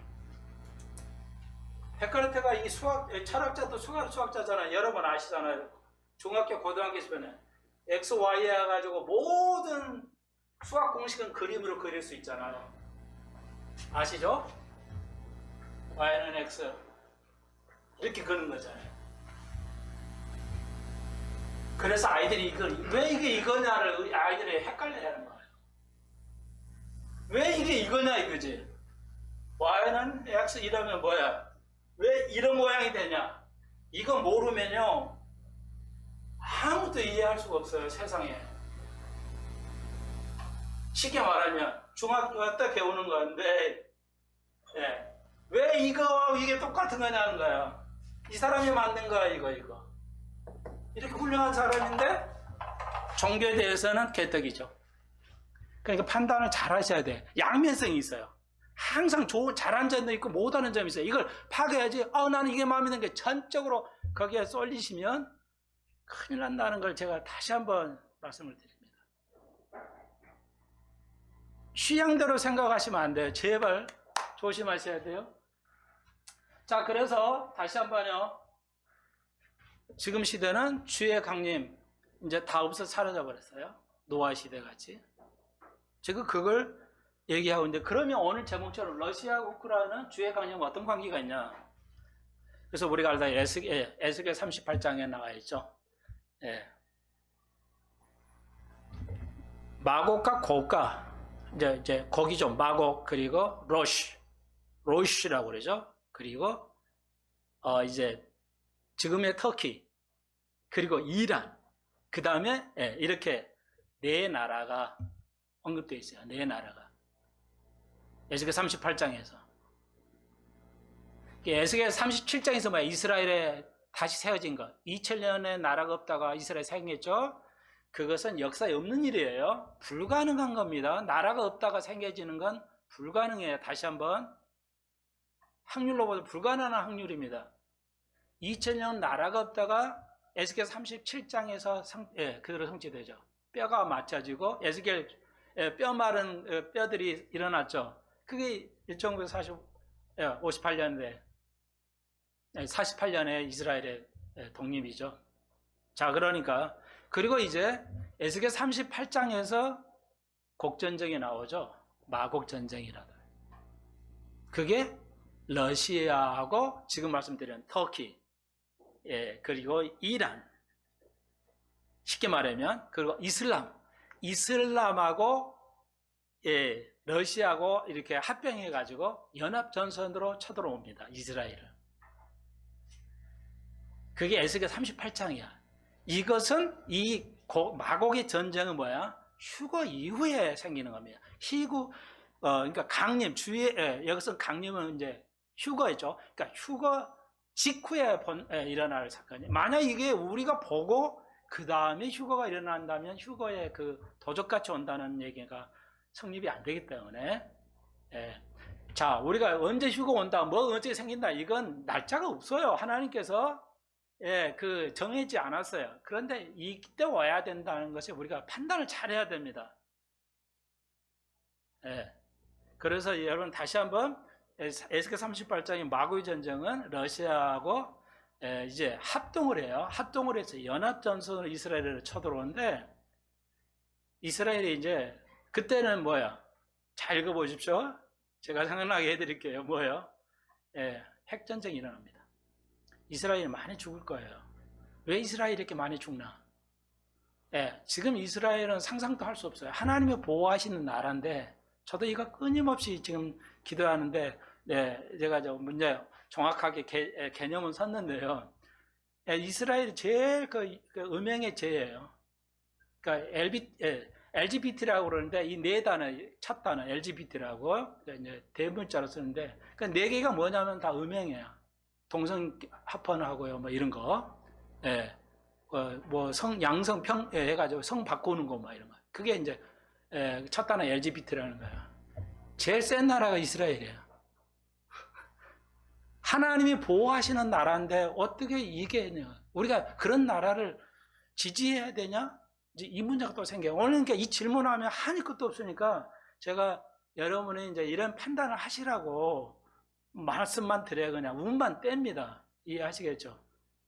데카르트가 이 철학자도 수학자잖아요. 여러분 아시잖아요. 중학교 고등학교 시절에 X, Y 해가지고 모든 수학 공식은 그림으로 그릴 수 있잖아요. 아시죠? Y는 X 이렇게 그리는 거잖아요. 그래서 아이들이 왜 이게 이거냐를 아이들이 헷갈려 하는 거예요. 왜 이게 이거냐 이거지. y는 x 이러면 뭐야? 왜 이런 모양이 되냐? 이거 모르면요 아무도 이해할 수가 없어요 세상에. 쉽게 말하면 중학교 때 배우는 건데 예. 왜 이게 똑같은 거냐는 거야. 이 사람이 만든 거야 이거. 이렇게 훌륭한 사람인데 종교에 대해서는 개떡이죠. 그러니까 판단을 잘 하셔야 돼. 양면성이 있어요. 항상 잘하는 점도 있고 못하는 점이 있어요. 이걸 파괴해야지. 나는 이게 마음에 드는 게 전적으로 거기에 쏠리시면 큰일 난다는 걸 제가 다시 한번 말씀을 드립니다. 취향대로 생각하시면 안 돼요. 제발 조심하셔야 돼요. 자, 그래서 다시 한번요. 지금 시대는 주의 강림 이제 다 없어 사라져 버렸어요. 노아 시대 같이. 지금 그걸 얘기하고 있는데, 그러면 오늘 제목처럼 러시아하고 우크라이나는 주의 강림과 어떤 관계가 있냐? 그래서 우리가 알다 에스겔 38장에 나와 있죠. 예. 마곡과 고가 이제 거기죠. 마곡 그리고 로시라고 그러죠. 그리고 이제 지금의 터키 그리고 이란 그 다음에 이렇게 네 나라가 언급되어 있어요. 네 나라가 에스겔 38장에서. 에스겔 37장에서 뭐야? 이스라엘에 다시 세워진 것. 2000년의 나라가 없다가 이스라엘 생겼죠. 그것은 역사에 없는 일이에요. 불가능한 겁니다. 나라가 없다가 생겨지는 건 불가능해요. 다시 한번 확률로 봐도 불가능한 확률입니다. 2000년 나라가 없다가 에스겔 37장에서 그대로 성취되죠. 뼈가 맞춰지고 에스겔 뼈 마른 뼈들이 일어났죠. 그게 1958년에 48년에 이스라엘의 독립이죠. 자, 그러니까 그리고 이제 에스겔 38장에서 곡전쟁이 나오죠. 마곡전쟁이라도. 그게 러시아하고 지금 말씀드린 터키, 그리고 이란, 쉽게 말하면 그리고 이슬람하고 러시아하고 이렇게 합병해가지고 연합전선으로 쳐들어옵니다. 이스라엘을. 그게 에스겔 38장이야. 이것은 이 마곡의 전쟁은 뭐야? 휴거 이후에 생기는 겁니다. 그러니까 강림, 여기서 강림은 이제 휴거이죠. 그러니까 휴거 직후에 일어날 사건이. 만약 이게 우리가 보고 그 다음에 휴거가 일어난다면 휴거의 그 도적같이 온다는 얘기가 성립이 안 되기 때문에. 자, 우리가 언제 휴거 온다, 뭐 언제 생긴다, 이건 날짜가 없어요. 하나님께서 그 정해지 않았어요. 그런데 이때 와야 된다는 것을 우리가 판단을 잘해야 됩니다. 그래서 여러분 다시 한번 에스겔 38장의 마고의 전쟁은 러시아하고 이제 합동을 해요. 합동을 해서 연합전선으로 이스라엘을 쳐들어오는데, 이스라엘이 이제 그때는 뭐야? 잘 읽어보십시오. 제가 생각나게 해드릴게요. 뭐예요? 핵전쟁이 일어납니다. 이스라엘이 많이 죽을 거예요. 왜 이스라엘이 이렇게 많이 죽나? 지금 이스라엘은 상상도 할 수 없어요. 하나님이 보호하시는 나라인데, 저도 이거 끊임없이 지금 기도하는데, 제가 문제 정확하게 개념은 섰는데요. 이스라엘이 제일 그 음행의 죄예요. 그러니까 LGBT라고 그러는데, 이 네 단어, 첫 단어 LGBT라고 이제 대문자로 쓰는데, 그 네 개가 뭐냐면 다 음행이에요. 동성 합헌하고요, 뭐 이런 거, 뭐 양성 해가지고 성 바꾸는 거, 뭐 이런 거. 그게 이제 첫 단어 LGBT라는 거예요. 제일 센 나라가 이스라엘이에요. 하나님이 보호하시는 나라인데 어떻게 이게 우리가 그런 나라를 지지해야 되냐? 이제 이 문제가 또 생겨요. 오늘 그러니까 이 질문하면 한이 끝도 없으니까 제가 여러분이 이제 이런 판단을 하시라고 말씀만 드려야 그냥 운만 뗍니다. 이해하시겠죠?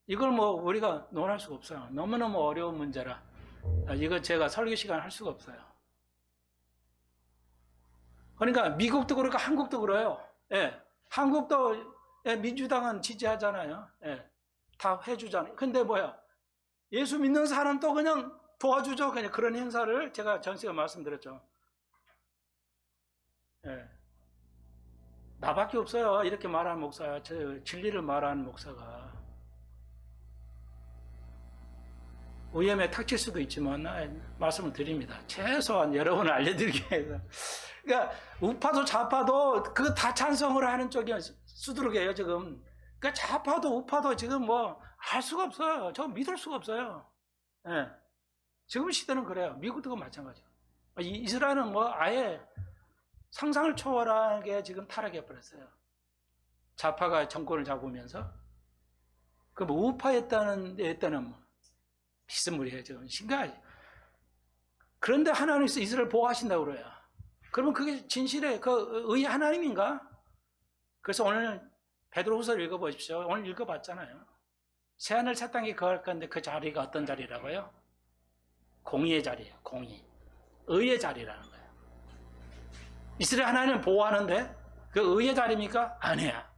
이걸 뭐 우리가 논할 수가 없어요. 너무너무 어려운 문제라. 이거 제가 설교 시간 할 수가 없어요. 그러니까 미국도 그렇고 한국도 그래요. 한국도 민주당은 지지하잖아요. 다 해주잖아요. 근데 뭐야? 예수 믿는 사람도 그냥 도와주죠. 그냥 그런 행사를 제가 전 시간 말씀드렸죠. 예. 나밖에 없어요. 이렇게 말하는 목사가. 진리를 말하는 목사가. 위험에 탁칠 수도 있지만 말씀을 드립니다. 최소한 여러분을 알려드리기 위해서. 그러니까 우파도 좌파도 그 다 찬성을 하는 쪽이 수두룩이에요 지금. 그러니까 좌파도 우파도 지금 뭐 알 수가 없어요. 저 믿을 수가 없어요. 예. 지금 시대는 그래요. 미국도 마찬가지예요. 이스라엘은 뭐 아예 상상을 초월하게 지금 타락해 버렸어요. 좌파가 정권을 잡으면서 그 뭐 우파였다는 뭐 비스무리해요 지금. 심각하지. 그런데 하나님께서 이스라엘 보호하신다고 그래요. 그러면 그게 진실의 그 의의 하나님인가? 그래서 오늘 베드로후서를 읽어보십시오. 오늘 읽어봤잖아요. 새하늘 새 땅에 거할 건데 그 자리가 어떤 자리라고요? 공의의 자리예요. 공의. 의의 자리라는 거예요. 이스라엘 하나님은 보호하는데 그 의의 자리입니까? 아니야.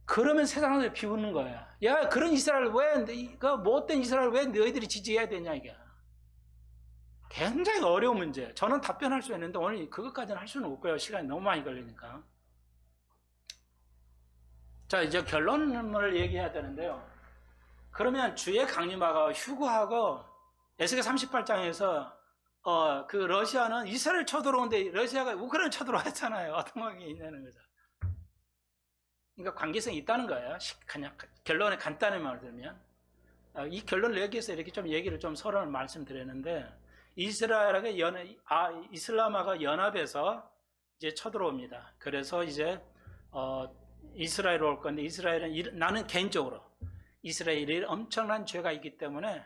그러면 세상을 비웃는 거야. 야, 그런 이스라엘 왜, 그 못된 이스라엘 왜 너희들이 지지해야 되냐, 이게. 굉장히 어려운 문제예요. 저는 답변할 수 있는데 오늘 그것까지는 할 수는 없고요. 시간이 너무 많이 걸리니까. 자, 이제 결론을 얘기해야 되는데요. 그러면 주의 강림하고 휴거하고 에스겔 38장에서 그 러시아는 이스라엘 쳐들어오는데 러시아가 우크라이나 쳐들어왔잖아요. 어떤 관계가 있냐는 거죠. 그러니까 관계성이 있다는 거예요. 그냥 결론에 간단히 말을 들면 이 결론을 내기 위해서 이렇게 좀 얘기를 좀 서로 말씀드렸는데 이슬람화가 연합해서 이제 쳐들어옵니다. 그래서 이제 이스라엘로 올 건데 이스라엘은 나는 개인적으로 이스라엘이 엄청난 죄가 있기 때문에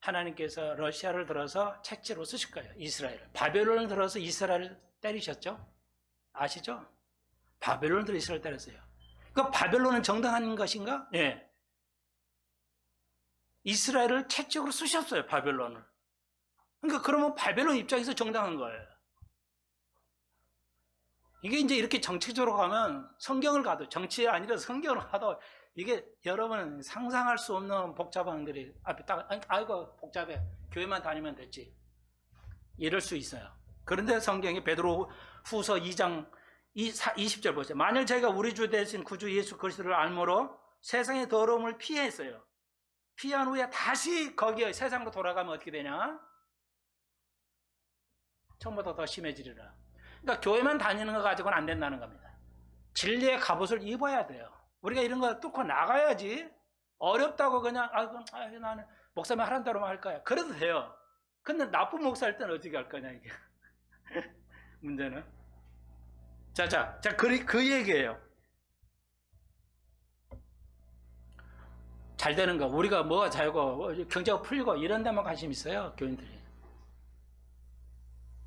하나님께서 러시아를 들어서 채찍으로 쓰실 거예요. 이스라엘을. 바벨론을 들어서 이스라엘을 때리셨죠? 아시죠? 바벨론을 들어 이스라엘을 때렸어요. 그러니까 바벨론은 정당한 것인가? 예. 이스라엘을 채찍으로 쓰셨어요. 바벨론을. 그러니까 그러면 바벨론 입장에서 정당한 거예요. 이게 이제 이렇게 정치적으로 가면 성경을 가도 정치가 아니라 성경을 가도 이게 여러분 상상할 수 없는 복잡한 글이 앞에 딱 아이고 복잡해 교회만 다니면 됐지 이럴 수 있어요. 그런데 성경이 베드로 후서 2장 20절 보세요. 만일 저희가 우리 주 대신 구주 예수 그리스도를 알므로 세상의 더러움을 피했어요. 피한 후에 다시 거기에 세상으로 돌아가면 어떻게 되냐? 처음보다 더 심해지리라. 그러니까 교회만 다니는 거 가지고는 안 된다는 겁니다. 진리의 갑옷을 입어야 돼요. 우리가 이런 거 뚫고 나가야지. 어렵다고 그냥 나는 목사님 하라는 대로만 할 거야. 그래도 돼요. 근데 나쁜 목사일 때는 어떻게 할 거냐 이게. 문제는. 자, 그 얘기예요. 잘 되는 거, 우리가 뭐가 잘고 경제가 풀리고 이런 데만 관심 있어요, 교인들이.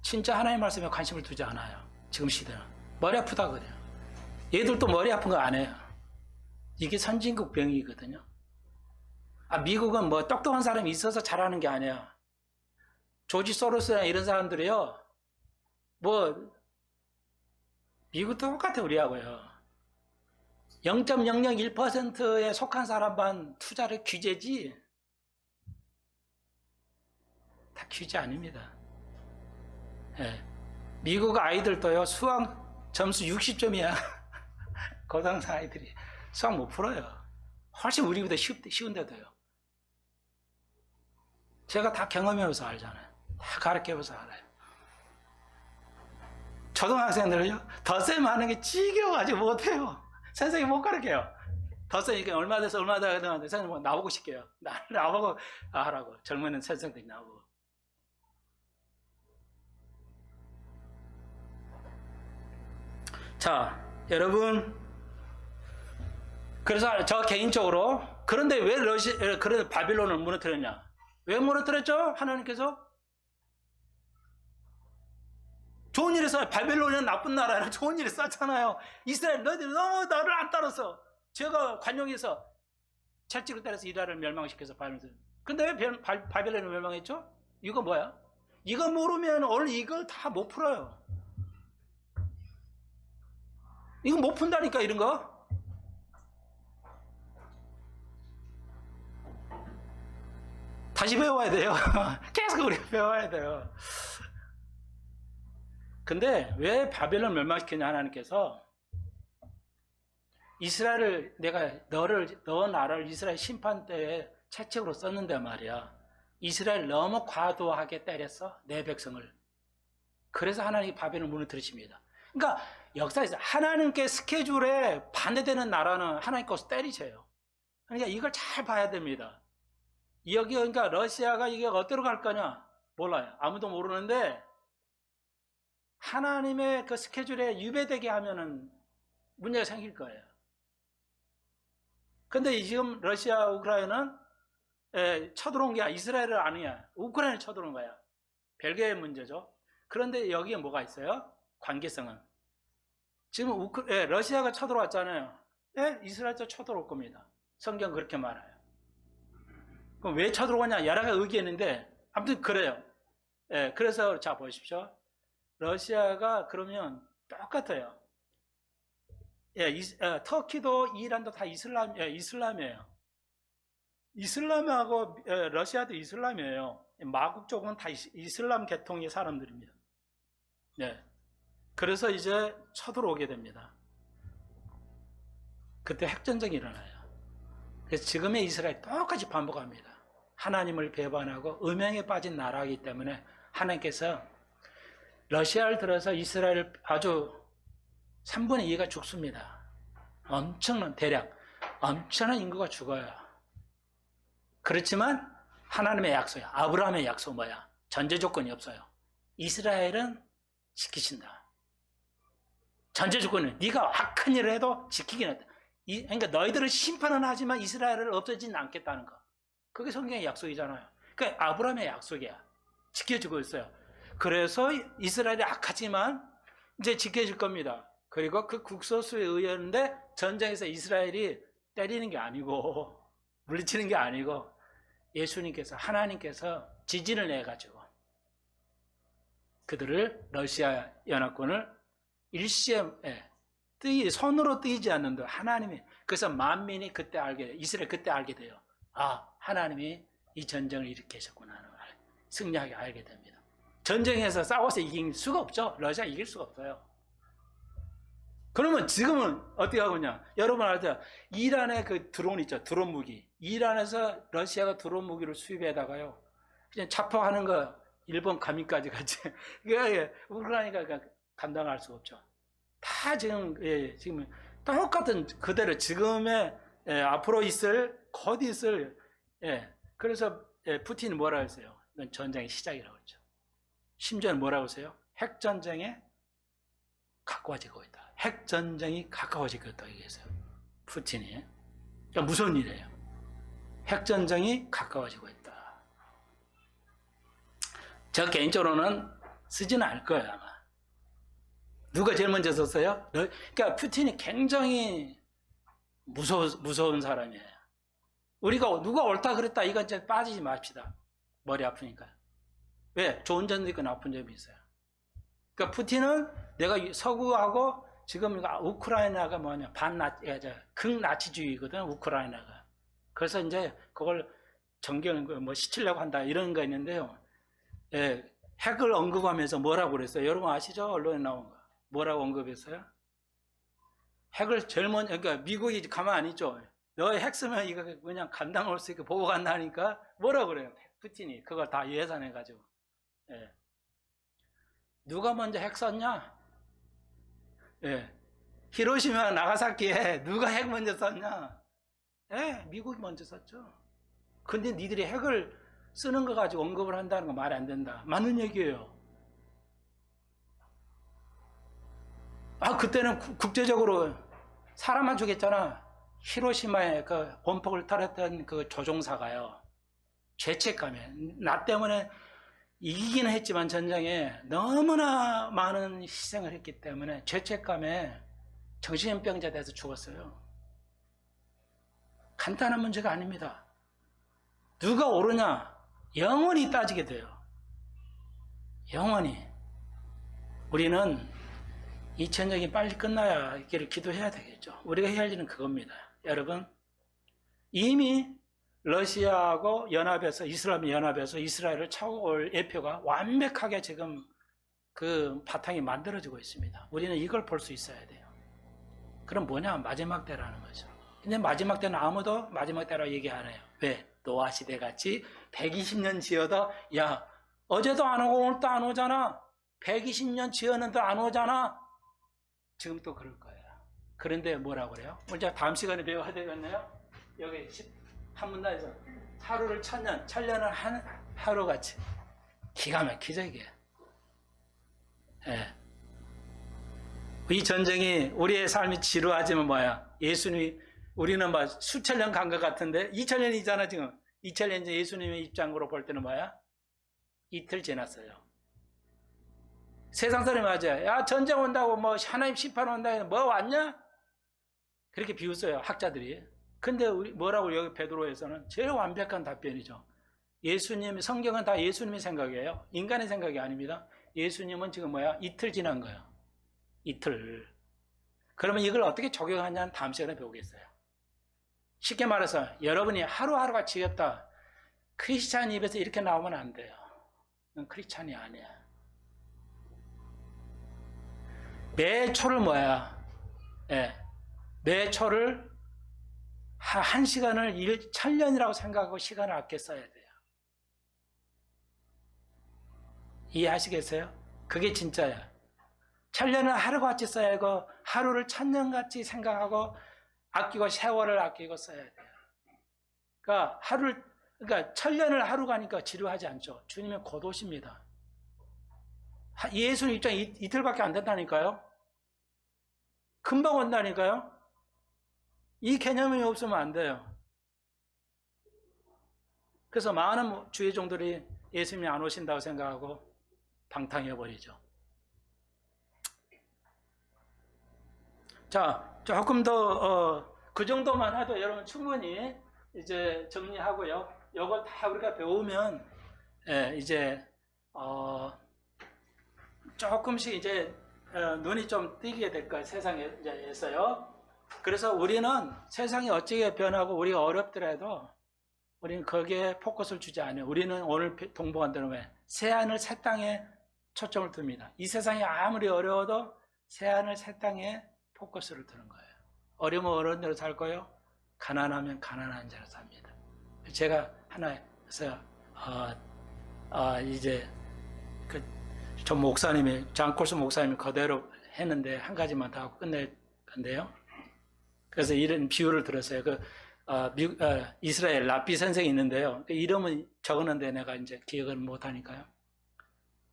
진짜 하나님의 말씀에 관심을 두지 않아요. 지금 시대는. 머리 아프다 그래요. 얘들도 머리 아픈 거 안 해요. 이게 선진국 병이거든요. 미국은 뭐 똑똑한 사람이 있어서 잘하는 게 아니야. 조지 소로스나 이런 사람들이요. 뭐 미국도 똑같아 우리하고요. 0.001%에 속한 사람만 투자를 규제지 다 규제 아닙니다. 예. 미국 아이들도요 수학 점수 60점이야. 고등학생 아이들이 수학 못 풀어요. 훨씬 우리보다 쉬운데도요. 제가 다 경험해서 알잖아요. 다 가르쳐서 알아요. 초등학생들은요 덧셈 하는 게 지겨워가지고 못해요. 선생님이 못 가르쳐요. 덧셈 이게 얼마 돼서 얼마 다 되는데 선생님 나보고 시켜요. 나보고 하라고. 젊은 선생들이 나보고. 자, 여러분. 그래서 저 개인적으로 그런데 왜 그런 바빌론을 무너뜨렸냐? 왜 무너뜨렸죠? 하나님께서 좋은 일을 써요. 바빌론은 나쁜 나라라 좋은 일을 썼잖아요. 이스라엘 너희들 너무 나를 안 따라서 제가 관용해서 채찍을 때려서 이스라엘을 멸망시켜서 바빌론을. 근데 왜 바빌론을 멸망했죠? 이거 뭐야? 이거 모르면 오늘 이걸 다 못 풀어요. 이거 못 푼다니까 이런 거. 다시 배워야 돼요. 계속 우리가 배워야 돼요. 근데 왜 바벨론 멸망시켰냐, 하나님께서? 이스라엘을, 내가 너 나라를 이스라엘 심판 때에 채찍으로 썼는데 말이야. 이스라엘 너무 과도하게 때렸어, 내 백성을. 그래서 하나님이 바벨론 무너뜨리십니다. 그러니까 역사에서 하나님께 스케줄에 반대되는 나라는 하나님 것을 때리세요. 그러니까 이걸 잘 봐야 됩니다. 여기 그러니까 러시아가 이게 어디로 갈 거냐 몰라요. 아무도 모르는데 하나님의 그 스케줄에 유배되게 하면은 문제가 생길 거예요. 근데 지금 러시아, 우크라이나는 쳐들어온 게 이스라엘은 아니야. 우크라이나에 쳐들어온 거야. 별개의 문제죠. 그런데 여기에 뭐가 있어요? 관계성은. 지금 러시아가 쳐들어왔잖아요. 이스라엘도 쳐들어올 겁니다. 성경 그렇게 말해요. 그럼 왜 쳐들어오냐? 여러 가지 의견인데 아무튼 그래요. 그래서 자 보십시오. 러시아가 그러면 똑같아요. 터키도 이란도 다 이슬람이에요. 이슬람하고 러시아도 이슬람이에요. 마국 쪽은 다 이슬람 계통의 사람들입니다. 네. 그래서 이제 쳐들어오게 됩니다. 그때 핵전쟁이 일어나요. 그래서 지금의 이스라엘 똑같이 반복합니다. 하나님을 배반하고 음행에 빠진 나라이기 때문에 하나님께서 러시아를 들어서 이스라엘을 아주 3분의 2가 죽습니다. 대략 엄청난 인구가 죽어요. 그렇지만 하나님의 약속이야. 아브라함의 약속 뭐야? 전제 조건이 없어요. 이스라엘은 지키신다. 전제 조건은 네가 악한 일을 해도 지키긴 했다. 그러니까 너희들은 심판은 하지만 이스라엘을 없애지는 않겠다는 거. 그게 성경의 약속이잖아요. 그러니까 아브라함의 약속이야. 지켜주고 있어요. 그래서 이스라엘이 악하지만 이제 지켜줄 겁니다. 그리고 그 국소수에 의했는데 전쟁에서 이스라엘이 때리는 게 아니고 물리치는 게 아니고 예수님께서 하나님께서 지진을 내가지고 그들을 러시아 연합군을 일시에 손으로 뜨이지 않는다. 하나님이 그래서 만민이 그때 알게 돼요. 이스라엘 그때 알게 돼요. 아, 하나님이 이 전쟁을 일으키셨구나 하는 걸 승리하게 알게 됩니다. 전쟁에서 싸워서 이길 수가 없죠. 러시아 이길 수가 없어요. 그러면 지금은 어떻게 하고 있냐? 여러분 알죠? 이란의 그 드론 있죠. 드론 무기. 이란에서 러시아가 드론 무기를 수입해다가요. 그냥 자폭하는 거 일본 가미까지 같이. 우크라이나가 감당할 수가 없죠. 다 지금 똑같은 그대로 지금의 앞으로 곧 있을 그래서 푸틴이 뭐라고 했어요? 이건 전쟁의 시작이라고 했죠. 심지어는 뭐라고 했어요? 핵전쟁에 가까워지고 있다. 핵전쟁이 가까워지고 있다고 얘기했어요. 푸틴이. 그러니까 무서운 일이에요. 핵전쟁이 가까워지고 있다. 저 개인적으로는 쓰지는 않을 거예요, 아마. 누가 제일 먼저 썼어요? 그러니까 푸틴이 굉장히 무서운 사람이에요. 우리가 누가 옳다 그랬다 이건 이제 빠지지 맙시다. 머리 아프니까. 왜? 좋은 점도 있고 나쁜 점이 있어요. 그러니까 푸틴은 내가 서구하고 지금 우크라이나가 뭐냐 극나치주의거든 우크라이나가. 그래서 이제 그걸 정경을 시키려고 한다 이런 거 있는데요. 핵을 언급하면서 뭐라고 그랬어요? 여러분 아시죠? 언론에 나온 거. 뭐라고 언급했어요? 핵을 제일 먼저, 그러니까 미국이 가만 안 있죠. 너 핵 쓰면 이거 그냥 감당할 수 있게 보고 간다니까 뭐라고 그래요? 푸틴이 그걸 다 예산해가지고. 누가 먼저 핵 썼냐? 히로시마 나가사키에 누가 핵 먼저 썼냐? 미국이 먼저 썼죠. 근데 니들이 핵을 쓰는 거 가지고 언급을 한다는 거 말이 안 된다. 맞는 얘기예요. 그때는 국제적으로 사람만 죽였잖아. 히로시마에 그 원폭을 터뜨렸던 그 조종사가요. 죄책감에 나 때문에 이기기는 했지만 전쟁에 너무나 많은 희생을 했기 때문에 죄책감에 정신병자 돼서 죽었어요. 간단한 문제가 아닙니다. 누가 옳으냐? 영원히 따지게 돼요. 영원히. 우리는 이 전쟁이 빨리 끝나야 있기를 기도해야 되겠죠. 우리가 해야 할 일은 그겁니다. 여러분, 이미 러시아하고 연합해서 이슬람이 연합해서 이스라엘을 차고 올 예표가 완벽하게 지금 그 바탕이 만들어지고 있습니다. 우리는 이걸 볼 수 있어야 돼요. 그럼 뭐냐? 마지막 때라는 거죠. 근데 마지막 때는 아무도 마지막 때라고 얘기 안 해요. 왜? 노아 시대 같이 120년 지어도 야 어제도 안 오고 오늘도 안 오잖아. 120년 지었는데 안 오잖아. 지금 또 그럴 거예요. 그런데 뭐라고 그래요? 먼저 다음 시간에 배워야 되겠네요. 여기 한문단에서 하루를 천년을 하루같이 기가 막히죠 이게. 예. 이 전쟁이 우리의 삶이 지루하지만 뭐야? 예수님이 우리는 막 수천 년 간 것 같은데 2000년이잖아 지금. 2000년 전 예수님의 입장으로 볼 때는 뭐야? 이틀 지났어요. 세상 사람이 맞아요. 야 전쟁 온다고 뭐 하나님 심판 온다고 뭐 왔냐? 그렇게 비웃어요 학자들이. 근데 우리 뭐라고 여기 베드로에서는 제일 완벽한 답변이죠. 예수님 성경은 다 예수님의 생각이에요. 인간의 생각이 아닙니다. 예수님은 지금 뭐야? 이틀 지난 거예요. 이틀. 그러면 이걸 어떻게 적용하냐는 다음 시간에 배우겠어요. 쉽게 말해서 여러분이 하루하루가 지겹다. 크리스찬 입에서 이렇게 나오면 안 돼요. 넌 크리스찬이 아니야. 매 초를 뭐야? 예. 매 초를 한 시간을 1000년이라고 생각하고 시간을 아껴 써야 돼요. 이해하시겠어요? 그게 진짜야. 1000년을 하루같이 써야 하고 하루를 1000년같이 생각하고 아끼고 세월을 아끼고 써야 돼요. 그러니까 1000년을 하루 가니까 지루하지 않죠. 주님은 곧 오십니다. 예수님 입장 이틀밖에 안 된다니까요. 금방 온다니까요. 이 개념이 없으면 안 돼요. 그래서 많은 주의 종들이 예수님이 안 오신다고 생각하고 방탕해버리죠. 자, 조금 더, 그 정도만 해도 여러분 충분히 이제 정리하고요. 이걸 다 우리가 배우면, 이제, 조금씩 이제, 눈이 좀 띄게 될 거예요. 세상에서요. 그래서 우리는 세상이 어찌게 변하고 우리가 어렵더라도 우리는 거기에 포커스를 주지 않아요. 우리는 오늘 동봉한 대로 새하늘 새 땅에 초점을 둡니다. 이 세상이 아무리 어려워도 새하늘 새 땅에 포커스를 두는 거예요. 어려우면 어려운 대로 살 거예요. 가난하면 가난한 대로 삽니다. 제가 하나에서 이제 전 목사님이 장콜스 목사님이 그대로 했는데 한 가지만 더 하고 끝낼 건데요. 그래서 이런 비유를 들었어요. 이스라엘 라피 선생이 있는데요. 그 이름은 적었는데 내가 이제 기억을 못 하니까요.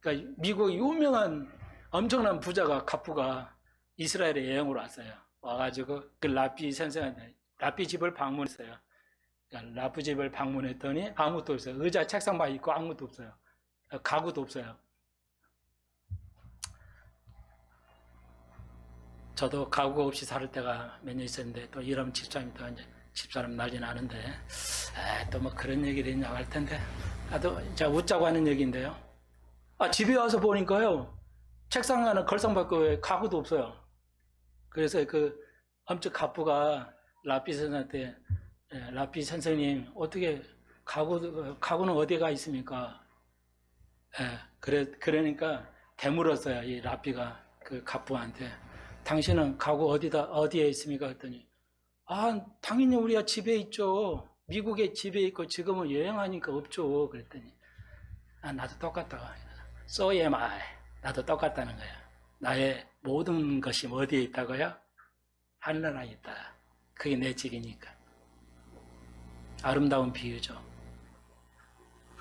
그러니까 미국 유명한 엄청난 부자가 갑부가 이스라엘에 여행으로 왔어요. 와가지고 그 라피 선생한테 라피 집을 방문했어요. 그러니까 라피 집을 방문했더니 아무것도 없어요. 의자 책상만 있고 아무것도 없어요. 가구도 없어요. 저도 가구 없이 살 때가 몇 년 있었는데 또 이런 집사람이 또 이제 집사람 난리 나는데 또 뭐 그런 얘기를 있냐고 할 텐데 나도 제가 웃자고 하는 얘기인데요. 집에 와서 보니까요 책상 하나 걸상밖에 왜 가구도 없어요. 그래서 그 엄청 갑부가 라피 선생한테 라피 선생님 어떻게 가구는 어디가 있습니까? 그러니까 되물었어요. 이 라피가 그 갑부한테 당신은 가구 어디에 있습니까? 했더니 당연히 우리가 집에 있죠. 미국에 집에 있고 지금은 여행하니까 없죠. 그랬더니 나도 똑같다. So am I. 나도 똑같다는 거야. 나의 모든 것이 어디에 있다고요? 하늘나라에 있다. 그게 내 집이니까. 아름다운 비유죠.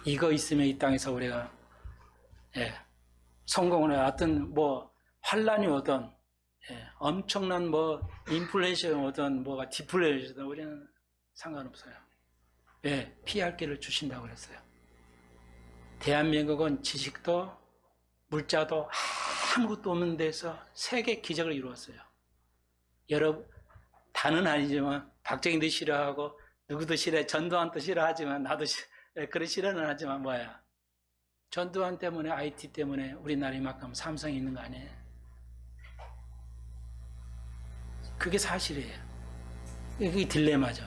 이거 있으면 이 땅에서 우리가 성공을 해. 어떤 환란이 오든 엄청난 인플레이션이 오든 뭐가 디플레이션이 오든 우리는 상관없어요. 왜? 피할 길을 주신다고 그랬어요. 대한민국은 지식도 물자도 아무것도 없는 데서 세계 기적을 이루었어요. 여러분 다는 아니지만 박정희도 싫어하고 누구도 싫어해. 전두환도 싫어하지만 나도 그런 싫어는 하지만 전두환 때문에 IT 때문에 우리나라 이만큼 삼성이 있는 거 아니에요? 그게 사실이에요. 그게 딜레마죠.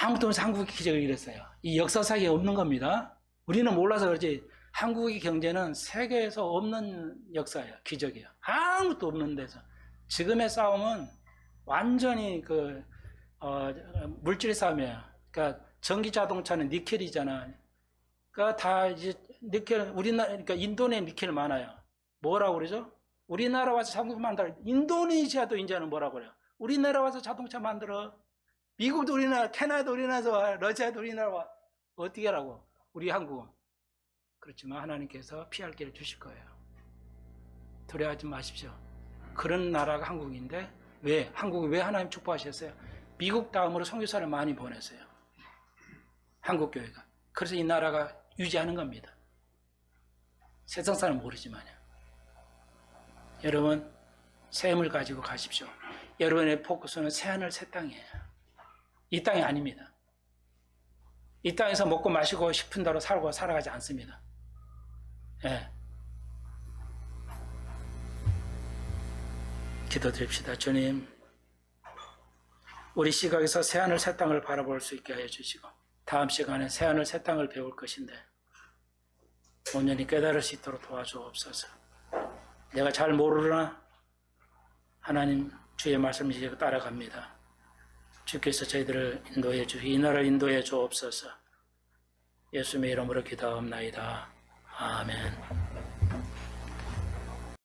아무도 없이 한국의 기적을 일었어요. 이 역사상에 없는 겁니다. 우리는 몰라서 그렇지 한국의 경제는 세계에서 없는 역사예요. 기적이에요. 아무것도 없는 데서. 지금의 싸움은 완전히 물질 싸움이에요. 그러니까 전기 자동차는 니켈이잖아. 그러니까 다 이제 니켈, 그러니까 인도네에 니켈 많아요. 뭐라고 그러죠? 우리나라 와서 자동차 만들어. 인도네시아도 이제는 뭐라고 그래요? 우리나라 와서 자동차 만들어. 미국도 우리나라, 캐나다도 우리나라 와, 러시아도 우리나라 와. 어떻게 하라고? 우리 한국은. 그렇지만 하나님께서 피할 길을 주실 거예요. 두려워하지 마십시오. 그런 나라가 한국인데 왜? 한국이 왜 하나님 축복하셨어요? 미국 다음으로 선교사를 많이 보냈어요. 한국교회가. 그래서 이 나라가 유지하는 겁니다. 세상 사람 모르지만요. 여러분 샘을 가지고 가십시오. 여러분의 포커스는 새하늘 새 땅이에요. 이 땅이 아닙니다. 이 땅에서 먹고 마시고 싶은 대로 살고 살아가지 않습니다. 예. 기도드립시다. 주님, 우리 시각에서 새하늘 새 땅을 바라볼 수 있게 하여 주시고 다음 시간에 새하늘 새 땅을 배울 것인데 온전히 깨달을 수 있도록 도와주옵소서. 내가 잘 모르나 하나님 주의 말씀을 이제 따라갑니다. 주께서 저희들을 인도해 주시고 이 나라를 인도해 주옵소서. 예수님의 이름으로 기도하옵나이다. 아멘.